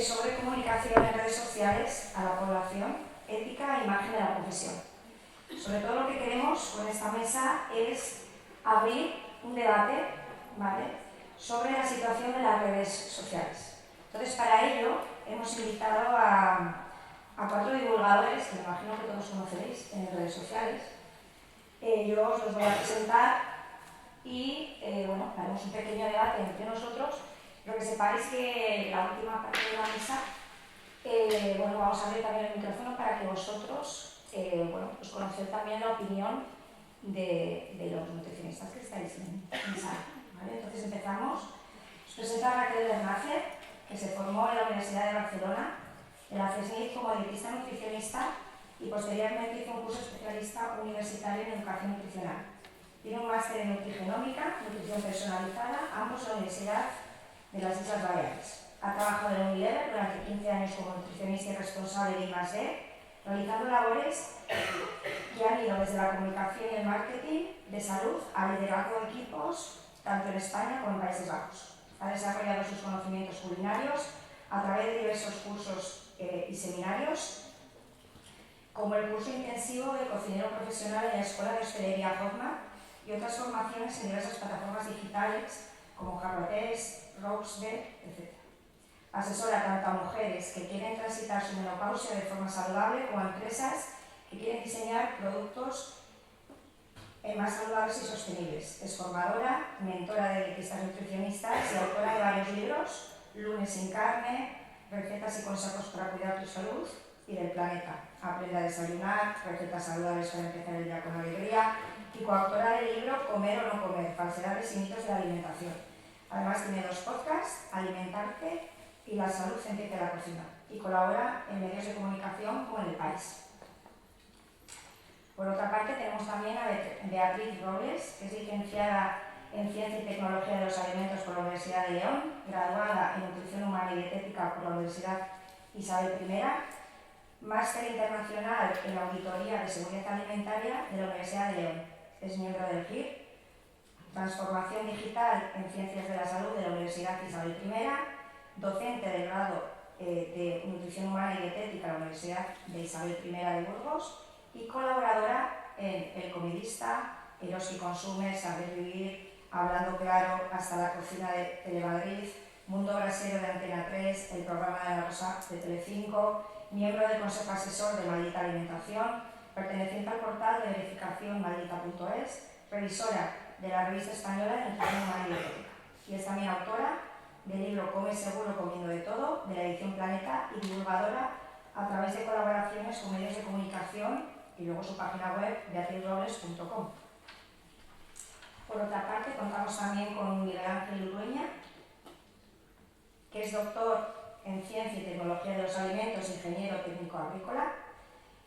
sobre comunicación en redes sociales a la población, ética e imagen de la profesión. Sobre todo lo que queremos con esta mesa es abrir un debate, ¿vale?, sobre la situación de las redes sociales. Entonces, para ello hemos invitado a 4 divulgadores, que me imagino que todos conoceréis en redes sociales. Yo os los voy a presentar y bueno, haremos un pequeño debate entre nosotros. Lo que sepáis que la última parte de la mesa, bueno, vamos a abrir también el micrófono para que vosotros, bueno, pues conozcáis también la opinión de los nutricionistas que estáis en sala, ¿vale? Entonces empezamos. Os presento a Raquel Bernácez, que se formó en la Universidad de Barcelona, en la CSNIC como dietista nutricionista y posteriormente hizo un curso especialista universitario en educación nutricional. Tiene un máster en nutrigenómica, nutrición personalizada, ambos en la Universidad de las Islas Baleares. Ha trabajado en Unilever durante 15 años como nutricionista y responsable de I+D, realizando labores que han ido desde la comunicación y el marketing de salud a liderazgo de equipos, tanto en España como en Países Bajos. Ha desarrollado sus conocimientos culinarios a través de diversos cursos y seminarios, como el curso intensivo de cocinero profesional en la Escuela de Hostelería Hoffman y otras formaciones en diversas plataformas digitales como Harvard, Roseberg, etc. Asesora tanto a mujeres que quieren transitar su menopausia de forma saludable como a empresas que quieren diseñar productos más saludables y sostenibles. Es formadora, mentora de dietistas nutricionistas y autora de varios libros: Lunes sin carne, recetas y consejos para cuidar tu salud, y del planeta, Aprende a desayunar, recetas saludables para empezar el día con alegría, y coautora del libro Comer o no comer, falsedades y mitos de la alimentación. Además tiene 2 podcasts, Alimentarte y La salud empieza en la cocina, y colabora en medios de comunicación como El País. Por otra parte, tenemos también a Beatriz Robles, que es licenciada en Ciencia y Tecnología de los Alimentos por la Universidad de León, graduada en Nutrición Humana y Dietética por la Universidad Isabel I, máster internacional en Auditoría de Seguridad Alimentaria de la Universidad de León. Es miembro del GIR, Transformación Digital en Ciencias de la Salud de la Universidad Isabel I, docente del grado de Nutrición Humana y Dietética de la Universidad de Isabel I de Burgos, y colaboradora en El Comidista, Eroski Consumer, Saber Vivir, Hablando Claro, Hasta la Cocina de Telemadrid, Mundo Brasero de Antena 3, el programa de la Rosa de Telecinco, miembro del Consejo Asesor de Maldita Alimentación, perteneciente al portal de verificación maldita.es, revisora de la Revista Española de Nutrición Humana y Dietética. Y es también autora del libro Come Seguro Comiendo de Todo, de la edición Planeta, y divulgadora a través de colaboraciones con medios de comunicación y luego su página web, beatrizrobles.com. Por otra parte, contamos también con Miguel Ángel Urueña, que es doctor en Ciencia y Tecnología de los Alimentos, ingeniero técnico agrícola,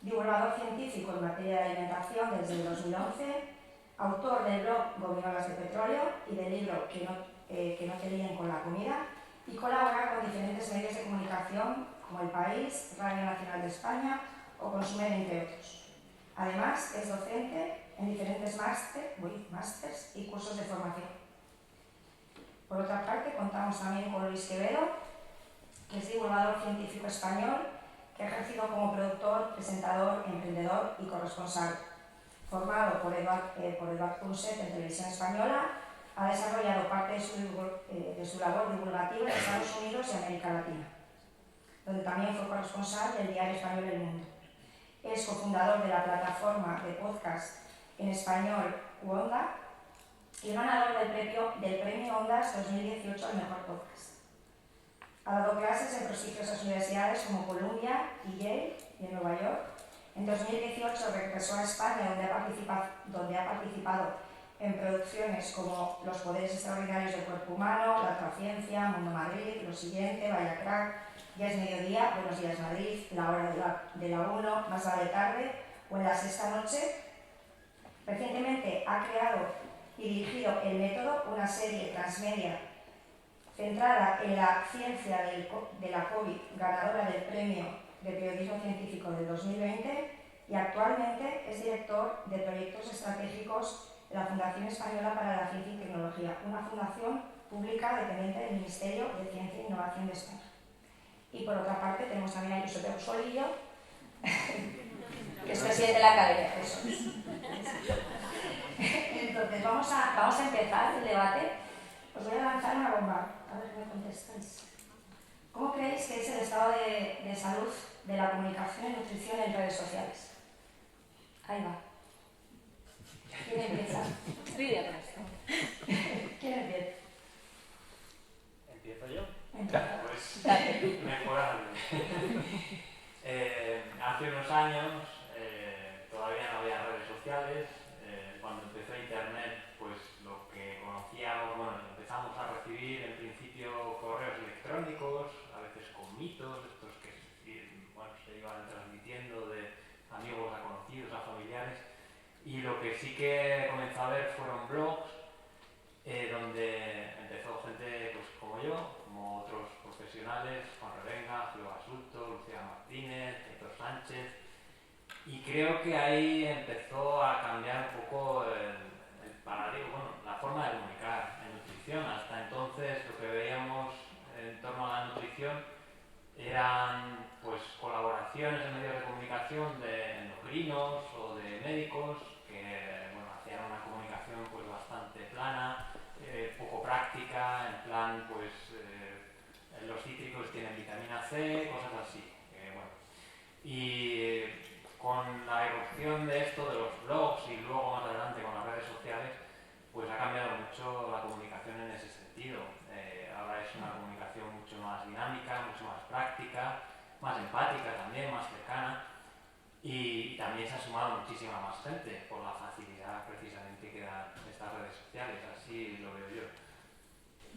divulgador científico en materia de alimentación desde el 2011, autor del blog Gominolas de Petróleo y del libro Que no te líen con la comida, y colabora con diferentes medios de comunicación como El País, Radio Nacional de España o Consumer, entre otros. Además, es docente en diferentes másters y cursos de formación. Por otra parte, contamos también con Luis Quevedo, que es divulgador científico español, que ha ejercido como productor, presentador, emprendedor y corresponsal. Formado por Eduard Punset en Televisión Española, ha desarrollado parte de su labor divulgativa en Estados Unidos y América Latina, donde también fue corresponsal del diario español El Mundo. Es cofundador de la plataforma de podcast en español Onda y ganador del premio Ondas 2018 al mejor podcast. Ha dado clases en prestigiosas universidades como Columbia y Yale y en Nueva York. En 2018 regresó a España, donde ha participado en producciones como Los poderes extraordinarios del cuerpo humano, La Traciencia, Mundo Madrid, Lo siguiente, Vaya Crack, Ya es mediodía, Buenos días Madrid, La hora de la 1, Más vale tarde o En la sexta noche. Recientemente ha creado y dirigido El Método, una serie transmedia centrada en la ciencia de la COVID, ganadora del Premio de Periodismo Científico del 2020, y actualmente es director de proyectos estratégicos de la Fundación Española para la Ciencia y Tecnología, una fundación pública dependiente del Ministerio de Ciencia e Innovación de España. Y por otra parte tenemos también a Josep Solillo, que es presidente de la Academia. Eso es. Entonces, vamos a empezar el debate. Os voy a lanzar una bomba, a ver qué me contestáis. ¿Cómo creéis que es el estado de salud de la comunicación y nutrición en redes sociales? Ahí va. ¿Quién empieza? Lidia con esto. ¿Quién empieza? ¿Empiezo yo? Empieza. Pues mejorando. Hace unos años todavía no había redes sociales. Cuando empezó Internet, pues lo que conocíamos, bueno, empezamos a recibir en principio correos electrónicos, a veces con mitos, estos que bueno, se iban transmitiendo de amigos a conocidos, a familiares. Y lo que sí que comenzó a ver fueron blogs, donde empezó gente pues, como yo, como otros profesionales, Juan Revenga, Julio Basulto, Lucía Martínez, Héctor Sánchez, y creo que ahí empezó a cambiar un poco el paradigma, bueno, la forma de comunicar en nutrición. Hasta entonces lo que veíamos en torno a la nutrición eran pues colaboraciones en medios de comunicación de endocrinos o de médicos que bueno, hacían una comunicación pues bastante plana, poco práctica, en plan pues los cítricos tienen vitamina C, cosas así. Bueno. Y con la irrupción de esto, de los blogs y luego más adelante con las redes sociales, pues ha cambiado mucho la comunicación en ese sentido. Ahora es una comunicación mucho más dinámica, mucho más práctica, más empática también, más cercana, y también se ha sumado muchísima más gente por la facilidad precisamente que dan estas redes sociales, así lo veo yo.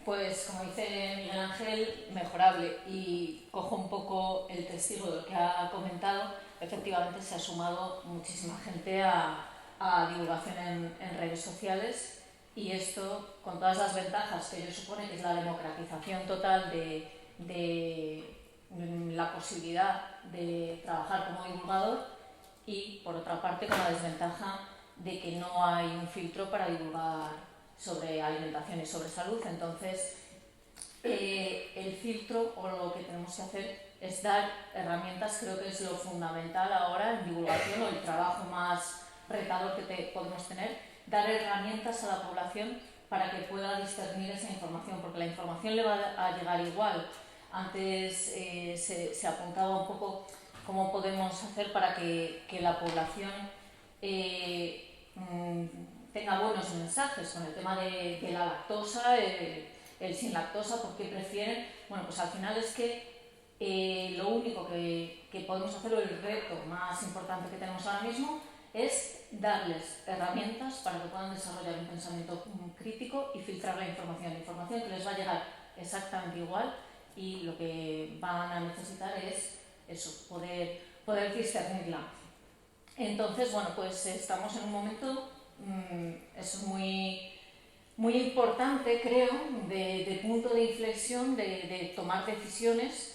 Pues como dice Miguel Ángel, mejorable, y cojo un poco el testigo de lo que ha comentado. Efectivamente se ha sumado muchísima gente a divulgación en redes sociales, y esto con todas las ventajas que ello supone, que es la democratización total de la posibilidad de trabajar como divulgador, y por otra parte con la desventaja de que no hay un filtro para divulgar sobre alimentación y sobre salud. Entonces el filtro, o lo que tenemos que hacer, es dar herramientas. Creo que es lo fundamental ahora en divulgación, o el trabajo más retador que podemos tener, dar herramientas a la población para que pueda discernir esa información, porque la información le va a llegar igual. Antes se apuntaba un poco cómo podemos hacer para que la población tenga buenos mensajes con el tema de la lactosa, el sin lactosa, por qué prefieren. Bueno, pues al final es que lo único que podemos hacer, o el reto más importante que tenemos ahora mismo, es darles herramientas para que puedan desarrollar un pensamiento crítico y filtrar la información que les va a llegar exactamente igual, y lo que van a necesitar es eso, poder discernirla. Entonces, bueno, pues estamos en un momento eso es muy, muy importante, creo, de punto de inflexión, de tomar decisiones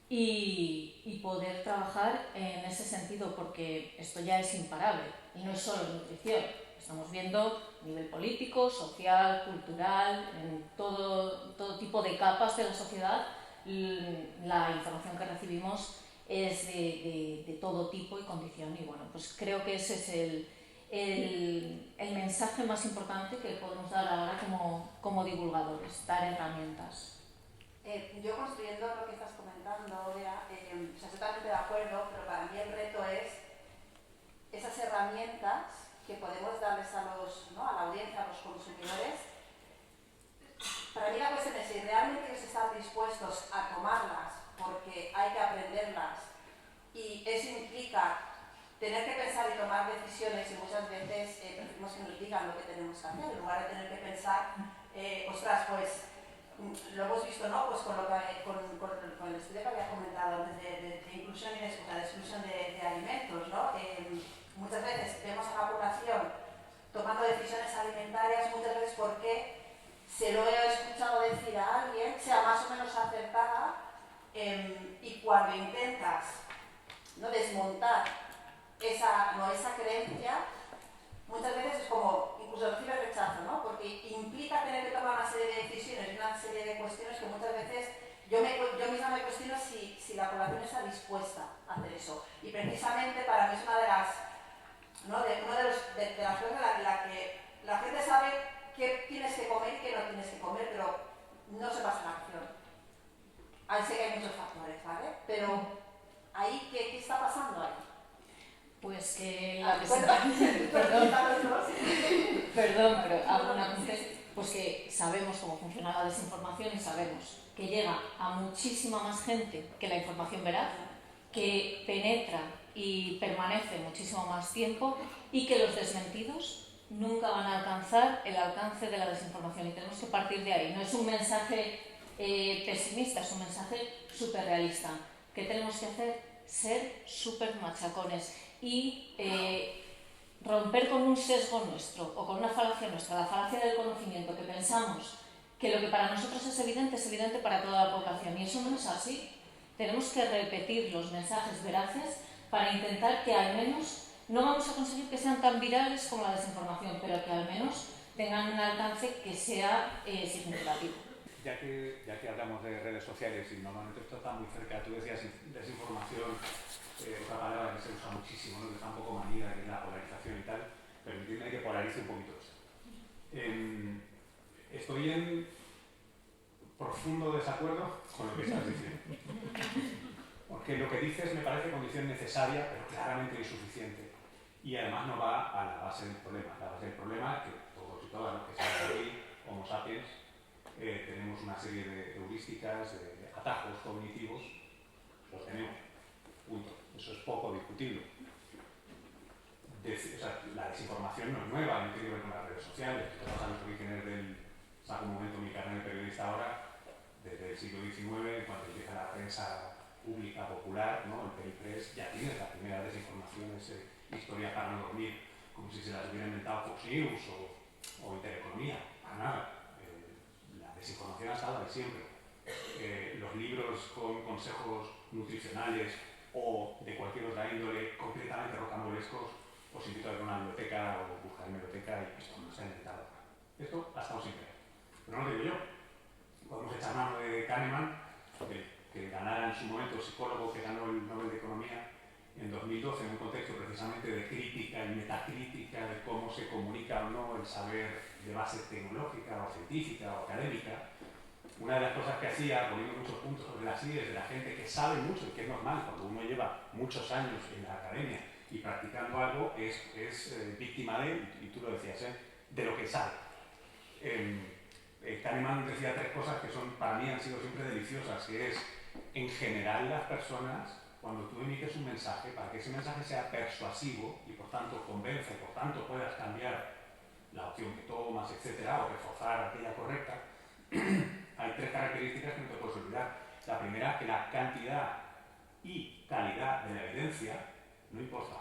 y poder trabajar en ese sentido, porque esto ya es imparable, y no es solo nutrición. Estamos viendo a nivel político, social, cultural, en todo tipo de capas de la sociedad. La información que recibimos es de todo tipo y condición, y bueno, pues creo que ese es el mensaje más importante que podemos dar ahora como divulgadores, dar herramientas. Yo, construyendo lo que estás comentando, Bea, estoy totalmente de acuerdo, pero para mí el reto es esas herramientas que podemos darles a la audiencia, a los consumidores. Para mí la cuestión es si realmente ellos están dispuestos a tomarlas, porque hay que aprenderlas, y eso implica tener que pensar y tomar decisiones, y muchas veces preferimos que nos digan lo que tenemos que hacer, en lugar de tener que pensar, ostras, pues lo hemos visto, ¿no? Pues con el estudio que había comentado antes de inclusión y de exclusión de alimentos, ¿no? Muchas veces vemos a la población tomando decisiones alimentarias, muchas veces porque se lo he escuchado decir a alguien, sea más o menos acertada, y cuando intentas, ¿no?, desmontar esa creencia, muchas veces es como, incluso recibe rechazo, ¿no? Porque implica tener que tomar una serie de decisiones y una serie de cuestiones que muchas veces yo misma me cuestiono si la población está dispuesta a hacer eso. Y precisamente para mí es una de las, ¿no? de las cosas en la que la gente sabe qué tienes que comer y qué no tienes que comer, pero no se pasa en acción. Ahí sé que hay muchos factores, ¿vale? Pero ahí, ¿qué está pasando ahí? Pues que Perdón, pero hago un apunte. Pues que sabemos cómo funciona la desinformación y sabemos que llega a muchísima más gente que la información veraz, que penetra y permanece muchísimo más tiempo y que los desmentidos nunca van a alcanzar el alcance de la desinformación y tenemos que partir de ahí. No es un mensaje pesimista, es un mensaje súper realista. ¿Qué tenemos que hacer? Ser súper machacones y romper con un sesgo nuestro o con una falacia nuestra, la falacia del conocimiento, que pensamos que lo que para nosotros es evidente para toda la población y eso no es así. Tenemos que repetir los mensajes veraces para intentar que al menos, no vamos a conseguir que sean tan virales como la desinformación, pero que al menos tengan un alcance que sea significativo. Ya que hablamos de redes sociales y normalmente esto está muy cerca, tú decías desinformación, otra palabra que se usa muchísimo, ¿no? Que está un poco manida, que es la polarización y tal, permitirme que polarice un poquito esto. Estoy en profundo desacuerdo con lo que estás diciendo. Porque lo que dices me parece condición necesaria, pero claramente insuficiente. Y además no va a la base del problema. La base del problema es que todos y todas los que estamos aquí, Homo sapiens, tenemos una serie de heurísticas, de atajos cognitivos, los tenemos. Punto. Eso es poco discutible. La desinformación no es nueva, no tiene que ver con las redes sociales. Esto pasa en los orígenes del... Saco un momento mi carrera de periodista ahora, desde el siglo XIX, cuando empieza la prensa pública, popular, ¿no? El paid press, ya tiene las primeras desinformaciones, historias para no dormir, como si se las hubiera inventado Fox News o Intereconomía. Para nada. La desinformación ha estado ahí siempre. Los libros con consejos nutricionales o de cualquier otra índole completamente rocambolescos, os invito a ver una biblioteca o buscar en biblioteca y esto no se ha inventado. Esto ha estado siempre. Pero no lo digo yo. Podemos echar mano de Kahneman, que ganara en su momento, psicólogo que ganó el Nobel de Economía en 2012, en un contexto precisamente de crítica y metacrítica de cómo se comunica o no el saber de base tecnológica o científica o académica. Una de las cosas que hacía, poniendo muchos puntos sobre las ideas de la gente que sabe mucho y que es normal cuando uno lleva muchos años en la academia y practicando algo, es víctima de, y tú lo decías, de lo que sabe. Kahneman decía tres cosas que para mí han sido siempre deliciosas, que es, en general, las personas, cuando tú emites un mensaje, para que ese mensaje sea persuasivo y por tanto convenza y por tanto puedas cambiar la opción que tomas, etcétera, o reforzar aquella correcta, hay tres características que no te puedes olvidar. La primera, que la cantidad y calidad de la evidencia no importa.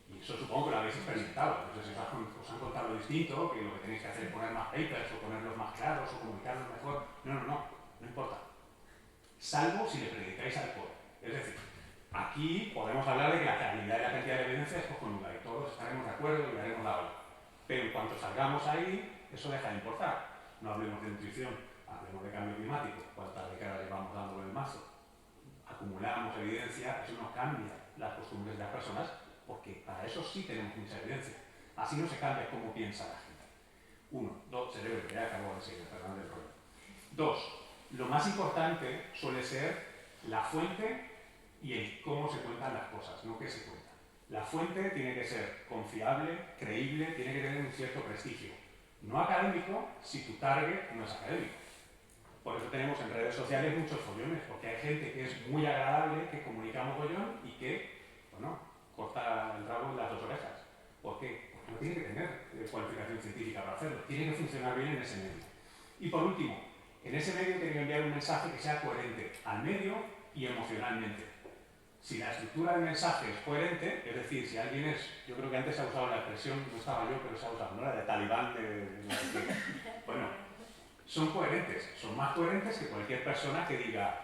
Y eso supongo que lo habéis experimentado. No sé si os han contado lo distinto, que lo que tenéis que hacer es poner más papers o ponerlos más claros o comunicarlos mejor. No importa. Salvo si le predicáis al poder. Es decir, aquí podemos hablar de que la calidad y la cantidad de evidencia es cojonuda y todos estaremos de acuerdo y daremos la hora. Pero en cuanto salgamos ahí, eso deja de importar. No hablemos de nutrición, hablemos de cambio climático. ¿Cuántas décadas llevamos dándole el mazo? Acumulamos evidencia, eso no cambia las costumbres de las personas, porque para eso sí tenemos mucha evidencia. Así no se cambia cómo piensa la gente. Uno. Dos, cerebro, ya acabo de seguir, perdón del rollo. Dos, lo más importante suele ser la fuente y el cómo se cuentan las cosas, no qué se cuentan. La fuente tiene que ser confiable, creíble, tiene que tener un cierto prestigio. No académico si tu target no es académico. Por eso tenemos en redes sociales muchos follones, porque hay gente que es muy agradable, que comunica mogollón y que, bueno, corta el rabo en las dos orejas. ¿Por qué? Porque no tiene que tener cualificación científica para hacerlo, tiene que funcionar bien en ese medio. Y por último, en ese medio tiene que enviar un mensaje que sea coherente al medio y emocionalmente. Si la estructura del mensaje es coherente, es decir, si alguien es, yo creo que antes se ha usado la expresión, no estaba yo, pero se ha usado, no era de talibán, bueno, son coherentes, son más coherentes que cualquier persona que diga,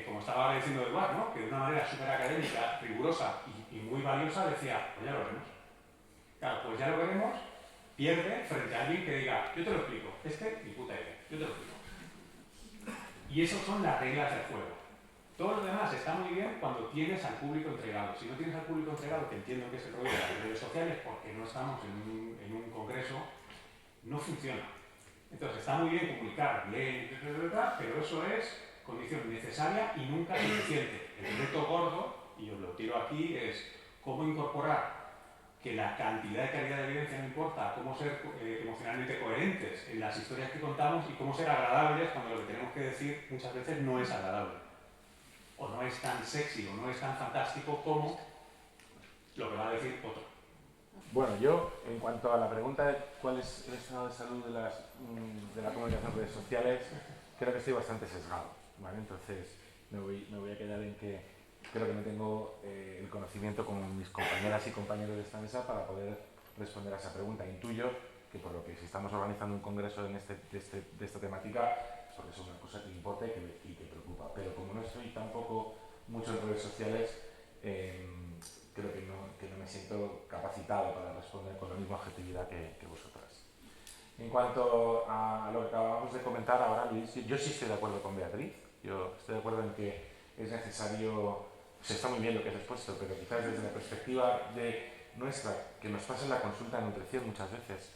como estaba ahora diciendo Eduard, ¿no? Que de una manera súper académica, rigurosa y muy valiosa decía, pues ya lo veremos. Claro, pues ya lo veremos, pierde frente a alguien que diga, yo te lo explico, ni puta idea, yo te lo explico. Y esas son las reglas del juego. Todo lo demás está muy bien cuando tienes al público entregado. Si no tienes al público entregado, que entiendo que es el rollo de las redes sociales, porque no estamos en un congreso, no funciona. Entonces está muy bien comunicar, leer, pero eso es condición necesaria y nunca suficiente. El reto gordo, y os lo tiro aquí, es cómo incorporar que la cantidad de calidad de evidencia no importa, cómo ser emocionalmente coherentes en las historias que contamos y cómo ser agradables cuando lo que tenemos que decir muchas veces no es agradable, o no es tan sexy, o no es tan fantástico como lo que va a decir otro. Bueno, yo, en cuanto a la pregunta de cuál es el estado de salud de la comunicación en redes sociales, creo que estoy bastante sesgado, ¿vale? Entonces, me voy a quedar en que creo que no tengo el conocimiento como mis compañeras y compañeros de esta mesa para poder responder a esa pregunta. Intuyo que por lo que si estamos organizando un congreso de esta temática, es porque es una cosa que importa y que preocupa. Pero como no estoy tampoco mucho en redes sociales, creo que no me siento capacitado para responder con la misma objetividad que vosotras. En cuanto a lo que acabamos de comentar ahora, Luis, yo sí estoy de acuerdo con Beatriz. Yo estoy de acuerdo en que es necesario, se está muy bien lo que has expuesto, pero quizás desde la perspectiva de nuestra, que nos pasa en la consulta de nutrición muchas veces,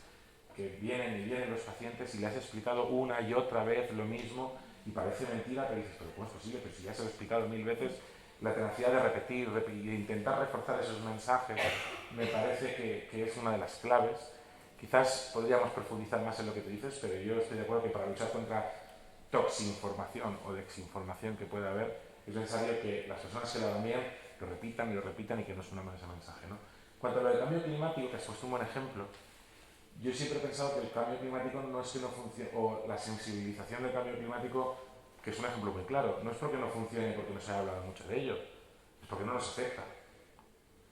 que vienen y vienen los pacientes y le has explicado una y otra vez lo mismo y parece mentira, pero dices, pero ¿cómo es posible? Pero si ya se lo he explicado 1000 veces, la tenacidad de repetir y de intentar reforzar esos mensajes me parece que es una de las claves. Quizás podríamos profundizar más en lo que te dices, pero yo estoy de acuerdo que para luchar contra toxinformación o desinformación que pueda haber, es necesario que las personas que lo hagan bien lo repitan y lo repitan y que no suene mal ese mensaje, ¿no? En cuanto a lo del cambio climático, que has puesto un buen ejemplo, yo siempre he pensado que el cambio climático no es que no funcione, o la sensibilización del cambio climático, que es un ejemplo muy claro, no es porque no funcione porque no se haya hablado mucho de ello, es porque no nos afecta.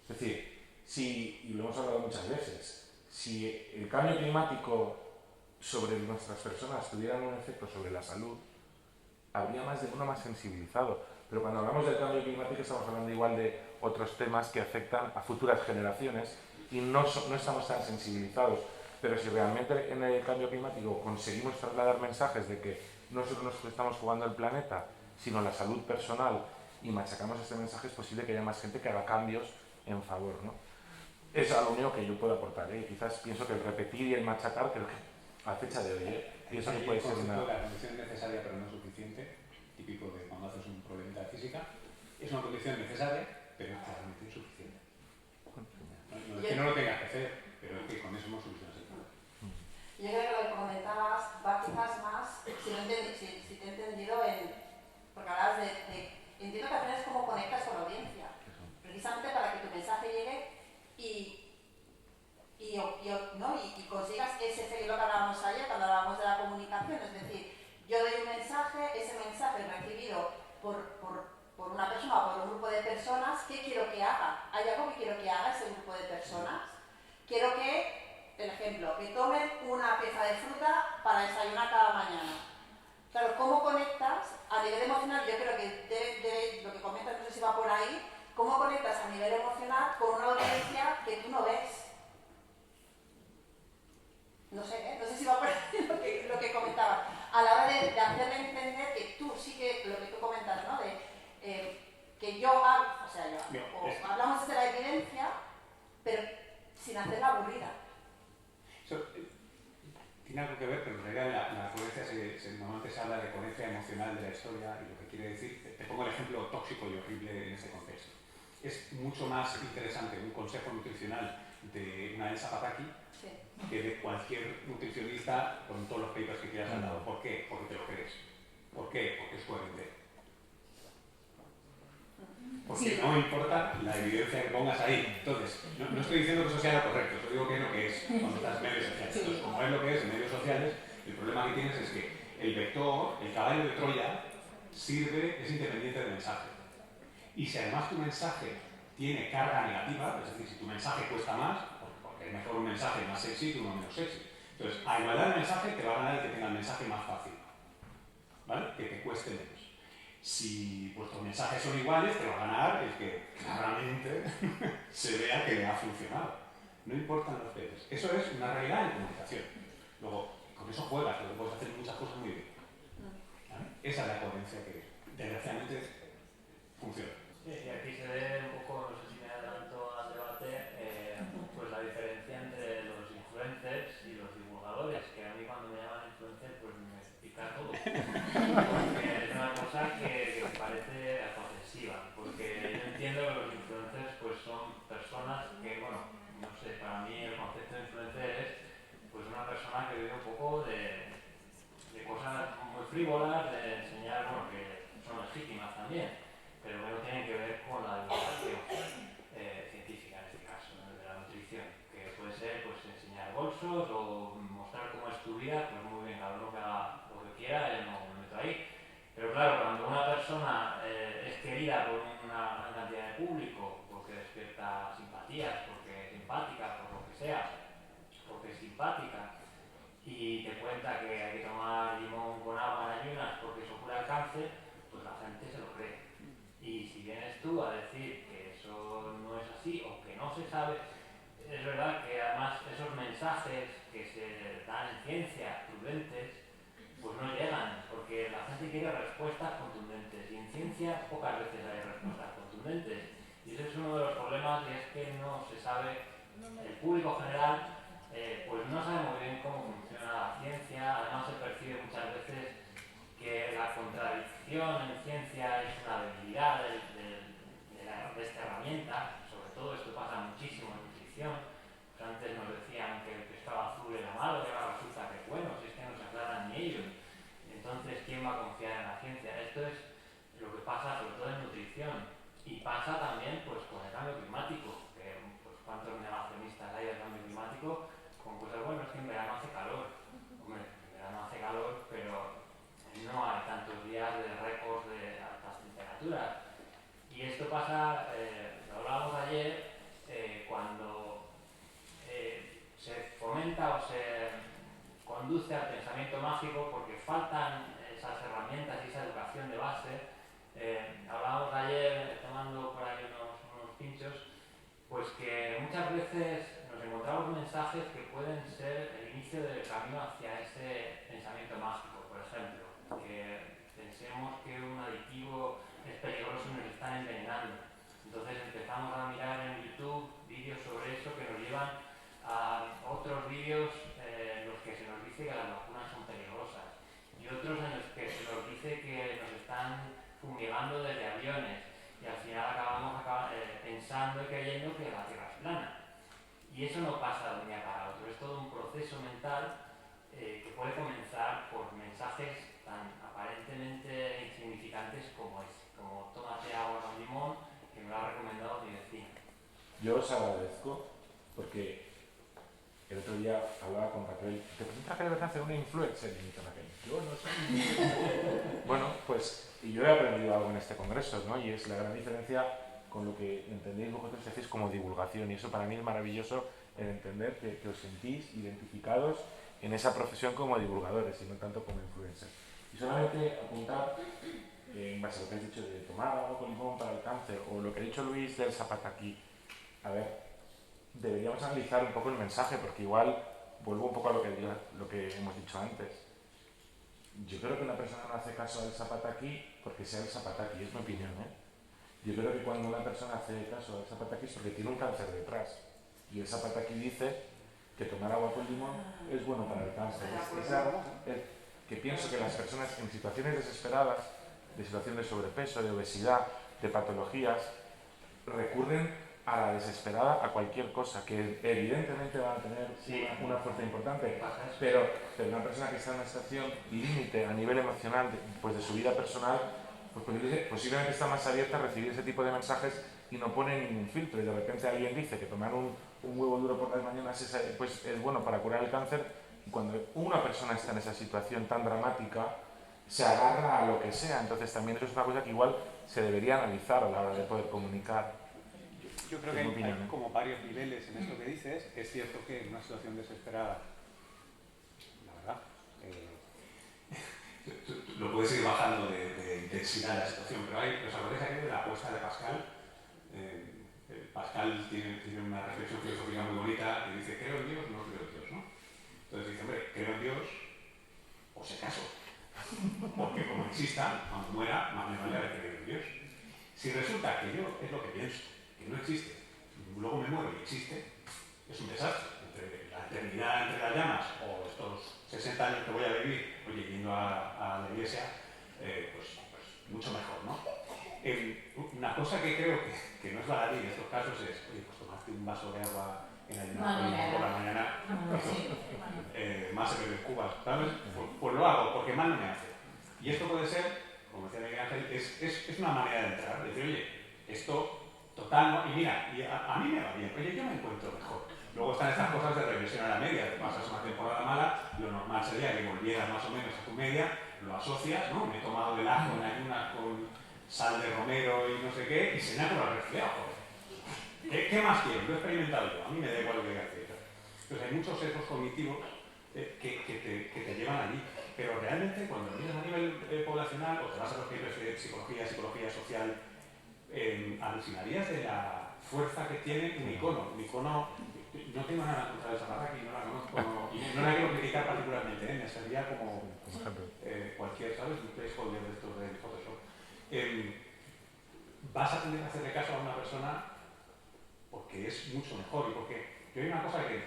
Es decir, y lo hemos hablado muchas veces, si el cambio climático sobre nuestras personas tuviera un efecto sobre la salud, habría más de uno más sensibilizado. Pero cuando hablamos del cambio climático estamos hablando igual de otros temas que afectan a futuras generaciones y no estamos tan sensibilizados. Pero si realmente en el cambio climático conseguimos trasladar mensajes de que no solo nos estamos jugando el planeta, sino la salud personal, y machacamos este mensaje, es posible que haya más gente que haga cambios en favor, ¿no? Es lo único que yo puedo aportar, ¿eh? Quizás pienso que el repetir y el machacar, creo que a fecha de hoy, pienso que puede ser una... La condición necesaria pero no suficiente, típico de cuando haces un problemita de física, es una condición necesaria pero es claramente insuficiente. No es que no lo tengas que hacer, pero es que con eso no solucionas el problema. Yo creo que lo que comentabas va quizás más, si te he entendido, porque hablabas entiendo que al final es cómo conectas con la audiencia, precisamente para que tu mensaje llegue y consigas ese efecto que hablábamos ayer cuando hablábamos de la comunicación, es decir, yo doy un mensaje, ese mensaje es recibido por una persona o por un grupo de personas. ¿Qué quiero que haga? ¿Hay algo que quiero que haga ese grupo de personas? Quiero que, el ejemplo, que tomen una pieza de fruta para desayunar cada mañana. Claro, ¿cómo conectas a nivel emocional? Yo creo que lo que comentas, no sé si va por ahí, ¿cómo conectas a nivel emocional con una audiencia que tú no ves? No sé, no sé si va por ahí lo que comentaba. A la hora de hacerle entender que tú sí que, lo que tú comentas, ¿no? Que yo hablo, hablamos de la evidencia, pero sin hacerla aburrida. Eso tiene algo que ver, pero en realidad la coherencia normalmente se habla de coherencia emocional de la historia, y lo que quiere decir, te pongo el ejemplo tóxico y horrible en este contexto. Es mucho más interesante un consejo nutricional de una Elsa Pataki que de cualquier nutricionista con todos los papers que quieras al lado. ¿Por qué? Porque te lo crees. ¿Por qué? Porque es coherente. Porque no importa la evidencia que pongas ahí. Entonces, no estoy diciendo que eso sea lo correcto, yo digo que es lo que es cuando estás en medios sociales. Entonces, como es lo que es en medios sociales, el problema que tienes es que el vector, el caballo de Troya, es independiente del mensaje. Y si además tu mensaje tiene carga negativa, es decir, si tu mensaje cuesta más, porque es mejor un mensaje más sexy que uno menos sexy. Entonces, a igualdad de mensaje te va a ganar el que tenga el mensaje más fácil, ¿vale? Que te cueste menos. Si vuestros mensajes son iguales, te va a ganar el que claramente se vea que ha funcionado. No importan los veces. Eso es una realidad en comunicación. Luego, con eso juegas, luego puedes hacer muchas cosas muy bien. ¿Vale? Esa es la coherencia que desgraciadamente funciona. Sí, y aquí se ve un poco, no sé si me adelanto al debate, pues la diferencia entre los influencers y los divulgadores, que a mí cuando me llaman influencer pues me pica todo. Porque es una cosa que me parece ofensiva, porque yo entiendo que los influencers pues son personas que, bueno, no sé, para mí el concepto de influencer es pues una persona que vive un poco de cosas muy frívolas, de enseñar, bueno, que son legítimas también, pero que no tienen que ver con la divulgación científica en este caso, ¿no? De la nutrición, que puede ser pues enseñar bolsos o mostrar cómo es tu vida, pues muy bien, cada uno que haga lo que quiera, yo no me meto ahí. Pero claro, cuando una persona es querida por una gran cantidad de público, porque despierta simpatías, porque es simpática, por lo que sea, porque es simpática, y te cuenta que hay que tomar limón con agua en ayunas porque eso cura el cáncer, pues la gente se lo cree. Y si vienes tú a decir que eso no es así o que no se sabe, es verdad que además esos mensajes que se dan en ciencia, prudentes, pues no llegan, porque la gente quiere respuestas contundentes y en ciencia pocas veces hay respuestas contundentes. Y ese es uno de los problemas, y es que no se sabe, el público general pues no sabe muy bien cómo funciona la ciencia. Además se percibe muchas veces que la contradicción en ciencia es una debilidad de esta herramienta. Sobre todo esto pasa muchísimo en nutrición. Pues antes nos decían que el pescado azul era malo y ahora resulta que es bueno, si es que no se aclaran ni ellos. Entonces, ¿quién va a confiar en la ciencia? Esto es lo que pasa sobre todo en nutrición, y pasa también pues con el cambio climático, que pues cuántos negacionistas hay del cambio climático con cosas buenas. Es que en verano hace calor. Hombre, en verano hace calor, pero no hay tantos días de récords de altas temperaturas. Y esto pasa, lo hablábamos ayer, cuando se fomenta o se conduce al pensamiento mágico, porque faltan esas herramientas y esa educación de base. Hablábamos ayer, tomando por ahí unos pinchos, pues que muchas veces nos encontramos mensajes que pueden ser el inicio del camino hacia ese pensamiento mágico. Por ejemplo, que pensemos que un aditivo es peligroso y nos están envenenando. Entonces empezamos a mirar en YouTube vídeos sobre eso que nos llevan a otros vídeos en los que se nos dice que las vacunas son peligrosas, y otros en los que se nos dice que nos están fumigando desde aviones, y al final acabamos pensando y creyendo que la Tierra es plana. Y eso no pasa de un día para otro, es todo un proceso mental que puede comenzar por mensajes tan aparentemente insignificantes como tómate agua con limón, que me lo ha recomendado mi vecino. Yo os agradezco porque el otro día hablaba con Raquel. ¿Te presenta que debes hacer una influencer? Y me dice Raquel, yo no soy. Bueno, pues y yo he aprendido algo en este congreso, ¿no? Y es la gran diferencia con lo que entendéis vosotros que hacéis como divulgación, y eso para mí es maravilloso, el entender que os sentís identificados en esa profesión como divulgadores y no tanto como influencers. Y solamente apuntar en base a lo que has dicho de tomar agua con limón para el cáncer, o lo que ha dicho Luis del zapataquí. A ver, deberíamos analizar un poco el mensaje, porque igual vuelvo un poco a lo que hemos dicho antes. Yo creo que una persona no hace caso al zapataquí porque sea el zapataquí, es mi opinión, ¿eh? Yo creo que cuando una persona hace caso al zapataquí es porque tiene un cáncer detrás, y el zapataquí dice que tomar agua con limón es bueno para el cáncer. Es algo que pienso que las personas en situaciones desesperadas, de situación de sobrepeso, de obesidad, de patologías, recurren a la desesperada a cualquier cosa, que evidentemente va a tener una fuerza importante, pero una persona que está en una situación límite a nivel emocional de su vida personal, pues posiblemente está más abierta a recibir ese tipo de mensajes y no pone ningún filtro, y de repente alguien dice que tomar un huevo duro por las mañanas es bueno para curar el cáncer, y cuando una persona está en esa situación tan dramática se agarra a lo que sea. Entonces también eso es una cosa que igual se debería analizar a la hora de poder comunicar. Yo creo que hay como varios niveles en esto que dices. Es cierto que en una situación desesperada, la verdad, lo puedes ir bajando de intensidad de la situación, pero os acordáis aquí de la apuesta de Pascal. Pascal tiene una reflexión filosófica muy bonita que dice: creo en Dios, no creo en Dios, ¿no? Entonces dice: hombre, creo en Dios, o sé caso. Porque como exista, cuando muera, más me vale haber creído en Dios. Si resulta que yo es lo que pienso, que no existe, luego me muero y existe, es un desastre. Entre la eternidad entre las llamas o estos 60 años que voy a vivir, oye, yendo a la iglesia, pues mucho mejor, ¿no? Una cosa que creo que no es baladí en estos casos es, oye, pues tomarte un vaso de agua en ayunas por la mañana, más se bebe en Cuba, ¿sabes? Pues lo hago, porque mal no me hace. Y esto puede ser, como decía Miguel Ángel, es una manera de entrar, decir, oye, esto total, ¿no? Y mira, a mí me va bien, oye, yo me encuentro mejor. Luego están estas cosas de regresión a la media, te pasas una temporada mala, lo normal sería que volvieras más o menos a tu media, lo asocias, ¿no? Me he tomado del ajo en ayunas con sal de romero y no sé qué, y se me ha curado el resfriado, joder. ¿Qué más quiero? Lo he experimentado yo, a mí me da igual lo que diga el ciencia. Entonces hay muchos sesgos cognitivos que te llevan allí, pero realmente cuando lo miras a nivel poblacional, o te vas a los papers de psicología social, alucinarías de la fuerza que tiene un icono. Un icono, no tengo nada contra el Samaraki, no la conozco, y no la quiero criticar particularmente, me serviría como cualquier, ¿sabes? Un placeholder de estos de Photoshop. Vas a tener que hacerle caso a una persona porque es mucho mejor y porque yo hay una cosa que,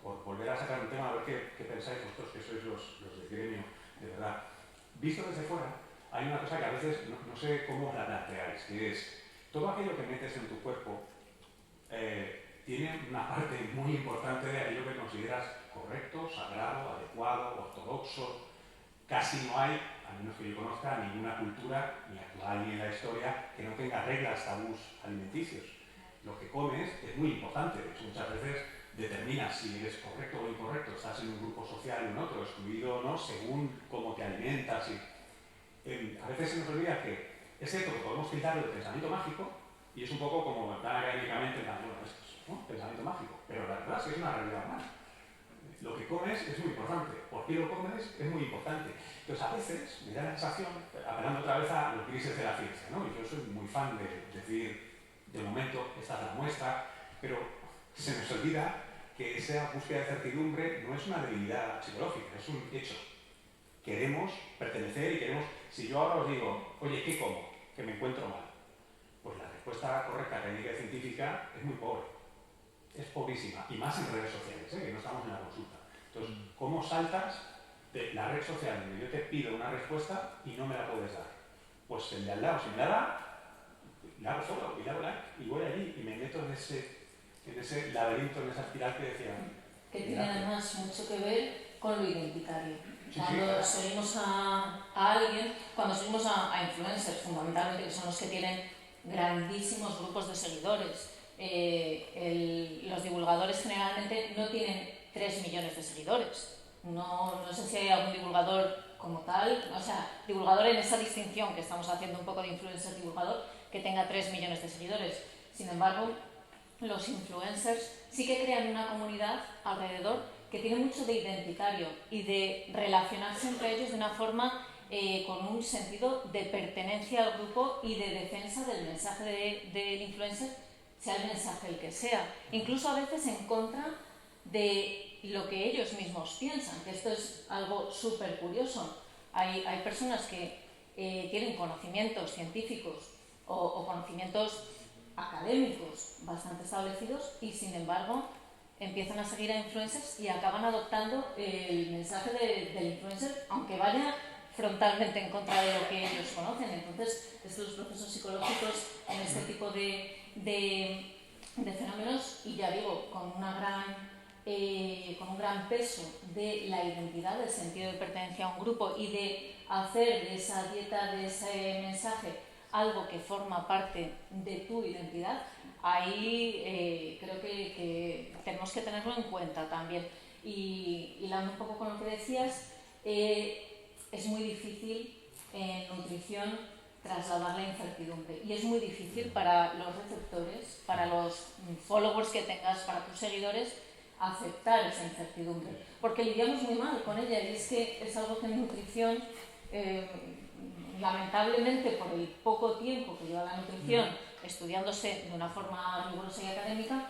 por volver a sacar un tema, a ver qué pensáis vosotros que sois los del gremio, de verdad. Visto desde fuera, hay una cosa que a veces no sé cómo la planteáis, que es todo aquello que metes en tu cuerpo tiene una parte muy importante de aquello que consideras correcto, sagrado, adecuado, ortodoxo. Casi no hay, a menos que yo conozca, ninguna cultura, ni actual ni en la historia, que no tenga reglas, tabús alimenticios. Lo que comes es muy importante, de hecho muchas veces determinas si eres correcto o incorrecto, estás en un grupo social o en otro, excluido o no, según cómo te alimentas. A veces se nos olvida que es cierto que podemos quitarlo del pensamiento mágico, y es un poco como tan académicamente, bueno, esto es, ¿no? Pensamiento mágico, pero la verdad es que es una realidad humana. Lo que comes es muy importante, por qué lo comes es muy importante. Entonces a veces me da la sensación, apelando otra vez a los grises de la ciencia, ¿no? Y yo soy muy fan de decir, de momento, esta es la muestra, pero se nos olvida que esa búsqueda de certidumbre no es una debilidad psicológica, es un hecho. Queremos pertenecer y queremos, si yo ahora os digo, oye, ¿qué como? Que me encuentro mal. Pues la respuesta correcta, técnica y científica es muy pobre. Es pobrísima, y más en redes sociales, que no estamos en la consulta. Entonces, ¿cómo saltas de la red social donde yo te pido una respuesta y no me la puedes dar? Pues el de al lado, si me la da, le hago follow y le hago like, y voy allí y me meto en ese laberinto, en esa espiral que decía. Que tiene además mucho que ver con lo identitario. Sí, cuando seguimos a alguien, cuando seguimos a influencers, fundamentalmente, que son los que tienen grandísimos grupos de seguidores, los divulgadores generalmente no tienen 3 millones de seguidores. No sé si hay algún divulgador como tal, o sea, divulgador en esa distinción que estamos haciendo un poco de influencer divulgador, que tenga 3 millones de seguidores. Sin embargo, los influencers sí que crean una comunidad alrededor que tiene mucho de identitario y de relacionarse entre ellos de una forma con un sentido de pertenencia al grupo y de defensa del mensaje del influencer, sea el mensaje el que sea, incluso a veces en contra de lo que ellos mismos piensan, que esto es algo súper curioso. Hay personas que tienen conocimientos científicos o conocimientos académicos bastante establecidos y sin embargo empiezan a seguir a influencers y acaban adoptando el mensaje del influencer, aunque vaya frontalmente en contra de lo que ellos conocen. Entonces, estos procesos psicológicos en este tipo de fenómenos, y ya digo, con un gran peso de la identidad, del sentido de pertenencia a un grupo y de hacer de esa dieta, de ese mensaje, algo que forma parte de tu identidad, ahí creo que tenemos que tenerlo en cuenta también. Y hilando un poco con lo que decías, es muy difícil en nutrición trasladar la incertidumbre y es muy difícil para los receptores, para los followers que tengas, para tus seguidores, aceptar esa incertidumbre, porque lidiamos muy mal con ella y es que es algo que en nutrición, lamentablemente por el poco tiempo que lleva la nutrición estudiándose de una forma rigurosa y académica,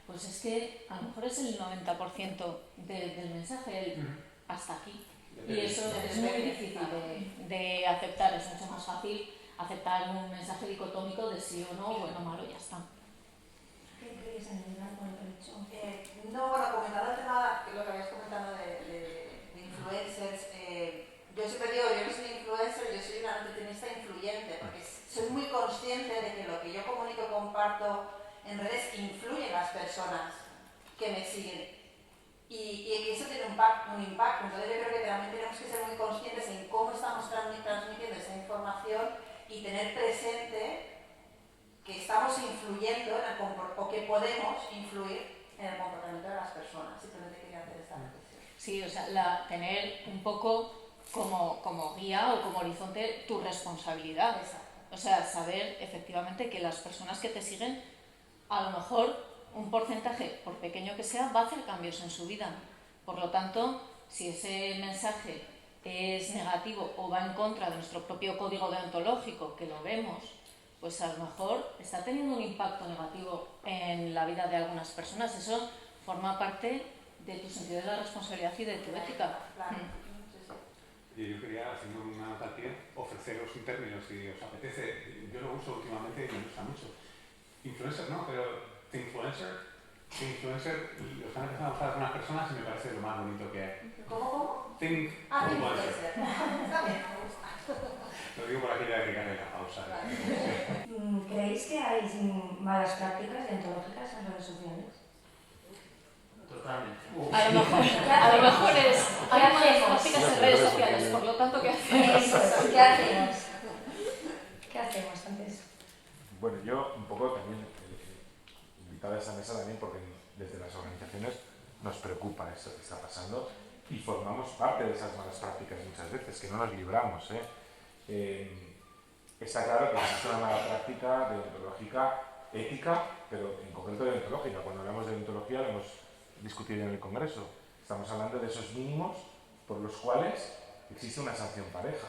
pues es que a lo mejor es el 90% del mensaje, hasta aquí. Y eso es muy difícil de aceptar, es mucho más fácil aceptar un mensaje dicotómico de sí o no, bueno, malo, ya está. ¿Qué queréis añadir algo a lo que he dicho? No, bueno, comentando el tema, que lo que habías comentado de influencers, yo siempre digo, yo no soy influencer, yo soy una nutricionista influyente, porque soy muy consciente de que lo que yo comunico y comparto en redes influye en las personas que me siguen. Y que eso tiene un impacto. Entonces yo creo que también tenemos que ser muy conscientes en cómo estamos transmitiendo esa información y tener presente que estamos influyendo en el o que podemos influir en el comportamiento de las personas. Simplemente quería hacer esta reflexión. Sí, o sea, tener un poco como guía o como horizonte tu responsabilidad. Exacto. O sea, saber efectivamente que las personas que te siguen, a lo mejor un porcentaje, por pequeño que sea, va a hacer cambios en su vida. Por lo tanto, si ese mensaje es negativo o va en contra de nuestro propio código deontológico, que lo vemos, pues a lo mejor está teniendo un impacto negativo en la vida de algunas personas. Eso forma parte de tu sentido de la responsabilidad y de tu ética. Claro. Y yo quería, haciendo una nota al pie, ofreceros un término, si os apetece. Yo lo uso últimamente y me gusta mucho. Influencer no, pero influencer, lo están empezando a usar algunas personas y me parece lo más bonito que hay. ¿Cómo? Think Influencer. Está bien, me gusta. Lo digo por aquí de que la pausa. ¿Creéis que hay malas prácticas deontológicas en redes sociales? Totalmente. A lo mejor hay malas hacemos? prácticas en redes sociales, por lo tanto, ¿qué hacemos? ¿Qué hacemos? ¿Qué hacemos ante eso? Bueno, yo un poco también invitado a esa mesa también porque desde las organizaciones nos preocupa esto que está pasando y formamos parte de esas malas prácticas muchas veces, que no nos libramos. Está claro que existe una mala práctica deontológica ética, pero en concreto deontológica. Cuando hablamos de deontología lo hemos discutido ya en el Congreso. Estamos hablando de esos mínimos por los cuales existe una sanción pareja.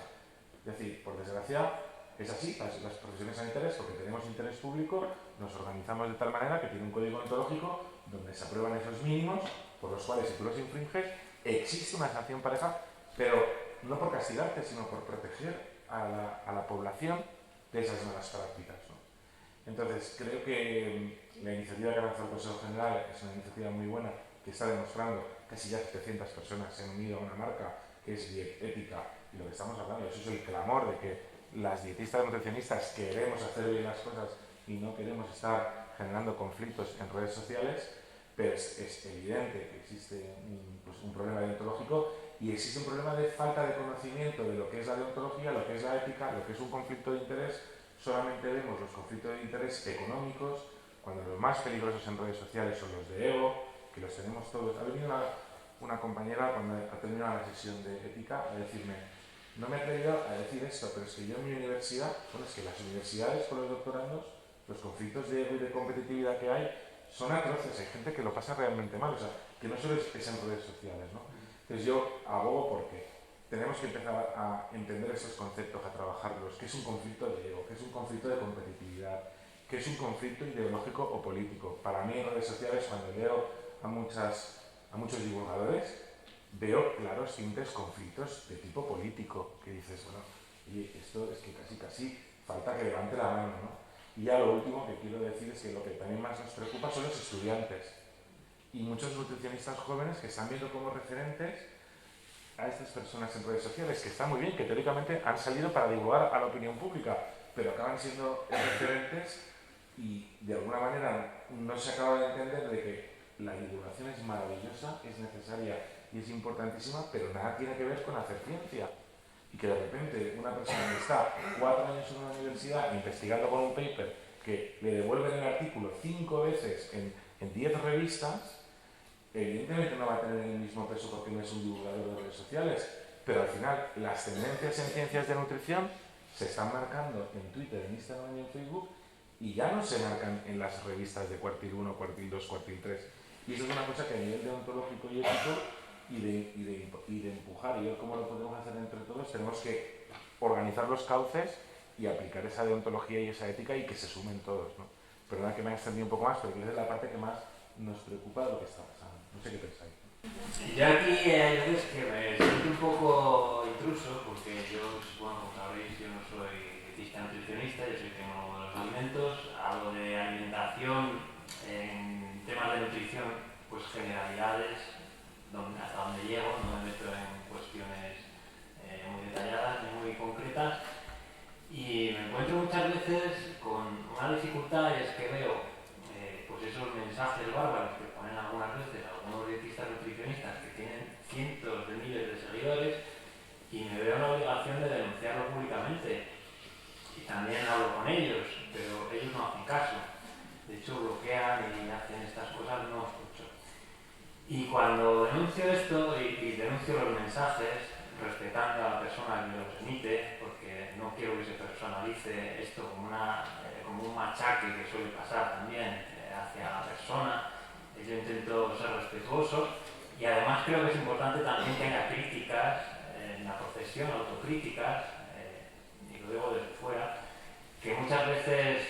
Es decir, por desgracia, es así, las profesiones sanitarias, porque tenemos interés público, nos organizamos de tal manera que tiene un código ontológico donde se aprueban esos mínimos por los cuales, si tú los infringes, existe una sanción pareja, pero no por castigarte, sino por proteger a la población de esas malas prácticas, ¿no? Entonces, creo que la iniciativa que ha lanzado el Consejo General es una iniciativa muy buena que está demostrando que casi ya 700 personas se han unido a una marca que es Dietética, y lo que estamos hablando, eso es el clamor de que las dietistas nutricionistas queremos hacer bien las cosas y no queremos estar generando conflictos en redes sociales, pero es evidente que existe un problema deontológico y existe un problema de falta de conocimiento de lo que es la deontología, lo que es la ética, lo que es un conflicto de interés. Solamente vemos los conflictos de interés económicos, cuando los más peligrosos en redes sociales son los de ego, que los tenemos todos. Ha venido una compañera cuando ha terminado la sesión de ética a decirme: no me he atrevido a decir esto, pero es que yo en mi universidad, bueno, es que las universidades con los doctorandos, los conflictos de ego y de competitividad que hay son atroces, hay gente que lo pasa realmente mal, o sea, que no solo es en redes sociales, ¿no? Entonces yo abogo porque tenemos que empezar a entender esos conceptos, a trabajarlos, qué es un conflicto de ego, qué es un conflicto de competitividad, qué es un conflicto ideológico o político. Para mí en redes sociales, cuando leo a muchos divulgadores, veo claros simples conflictos de tipo político, que dices, bueno, oye, esto es que casi falta que levante la mano, ¿no? Y ya lo último que quiero decir es que lo que también más nos preocupa son los estudiantes y muchos nutricionistas jóvenes que están viendo como referentes a estas personas en redes sociales, que está muy bien, que teóricamente han salido para divulgar a la opinión pública, pero acaban siendo referentes y de alguna manera no se acaba de entender de que la divulgación es maravillosa, es necesaria y es importantísima, pero nada tiene que ver con hacer ciencia. Y que de repente una persona que está 4 años en una universidad investigando con un paper que le devuelven el artículo 5 veces en 10 revistas, evidentemente no va a tener el mismo peso porque no es un divulgador de redes sociales, pero al final las tendencias en ciencias de nutrición se están marcando en Twitter, en Instagram y en Facebook y ya no se marcan en las revistas de cuartil 1, cuartil 2, cuartil 3. Y eso es una cosa que a nivel deontológico y ético y de empujar y ver cómo lo podemos hacer entre todos, tenemos que organizar los cauces y aplicar esa deontología y esa ética y que se sumen todos, ¿no? Perdona que me he extendido un poco más, pero esa es la parte que más nos preocupa de lo que está pasando. No sé qué pensáis. Yo aquí hay veces que me siento un poco nutricionista, yo soy tecnólogo de los alimentos, hablo de alimentación, en temas de nutrición, pues generalidades, hasta donde llego, no me meto en cuestiones muy detalladas ni muy concretas, y me encuentro muchas veces con una dificultad, y es que veo pues esos mensajes bárbaros que ponen algunas veces algunos dietistas nutricionistas que tienen cientos de miles de seguidores, y me veo en la obligación de denunciarlo públicamente. Y también hablo con ellos, pero ellos no hacen caso. De hecho, bloquean y hacen estas cosas, no escucho. Y cuando denuncio esto y denuncio los mensajes, respetando a la persona que los emite, porque no quiero que se personalice esto como un machaque que suele pasar también hacia la persona, yo intento ser respetuoso, y además creo que es importante también que haya críticas en la profesión, autocríticas, y lo digo desde fuera, que muchas veces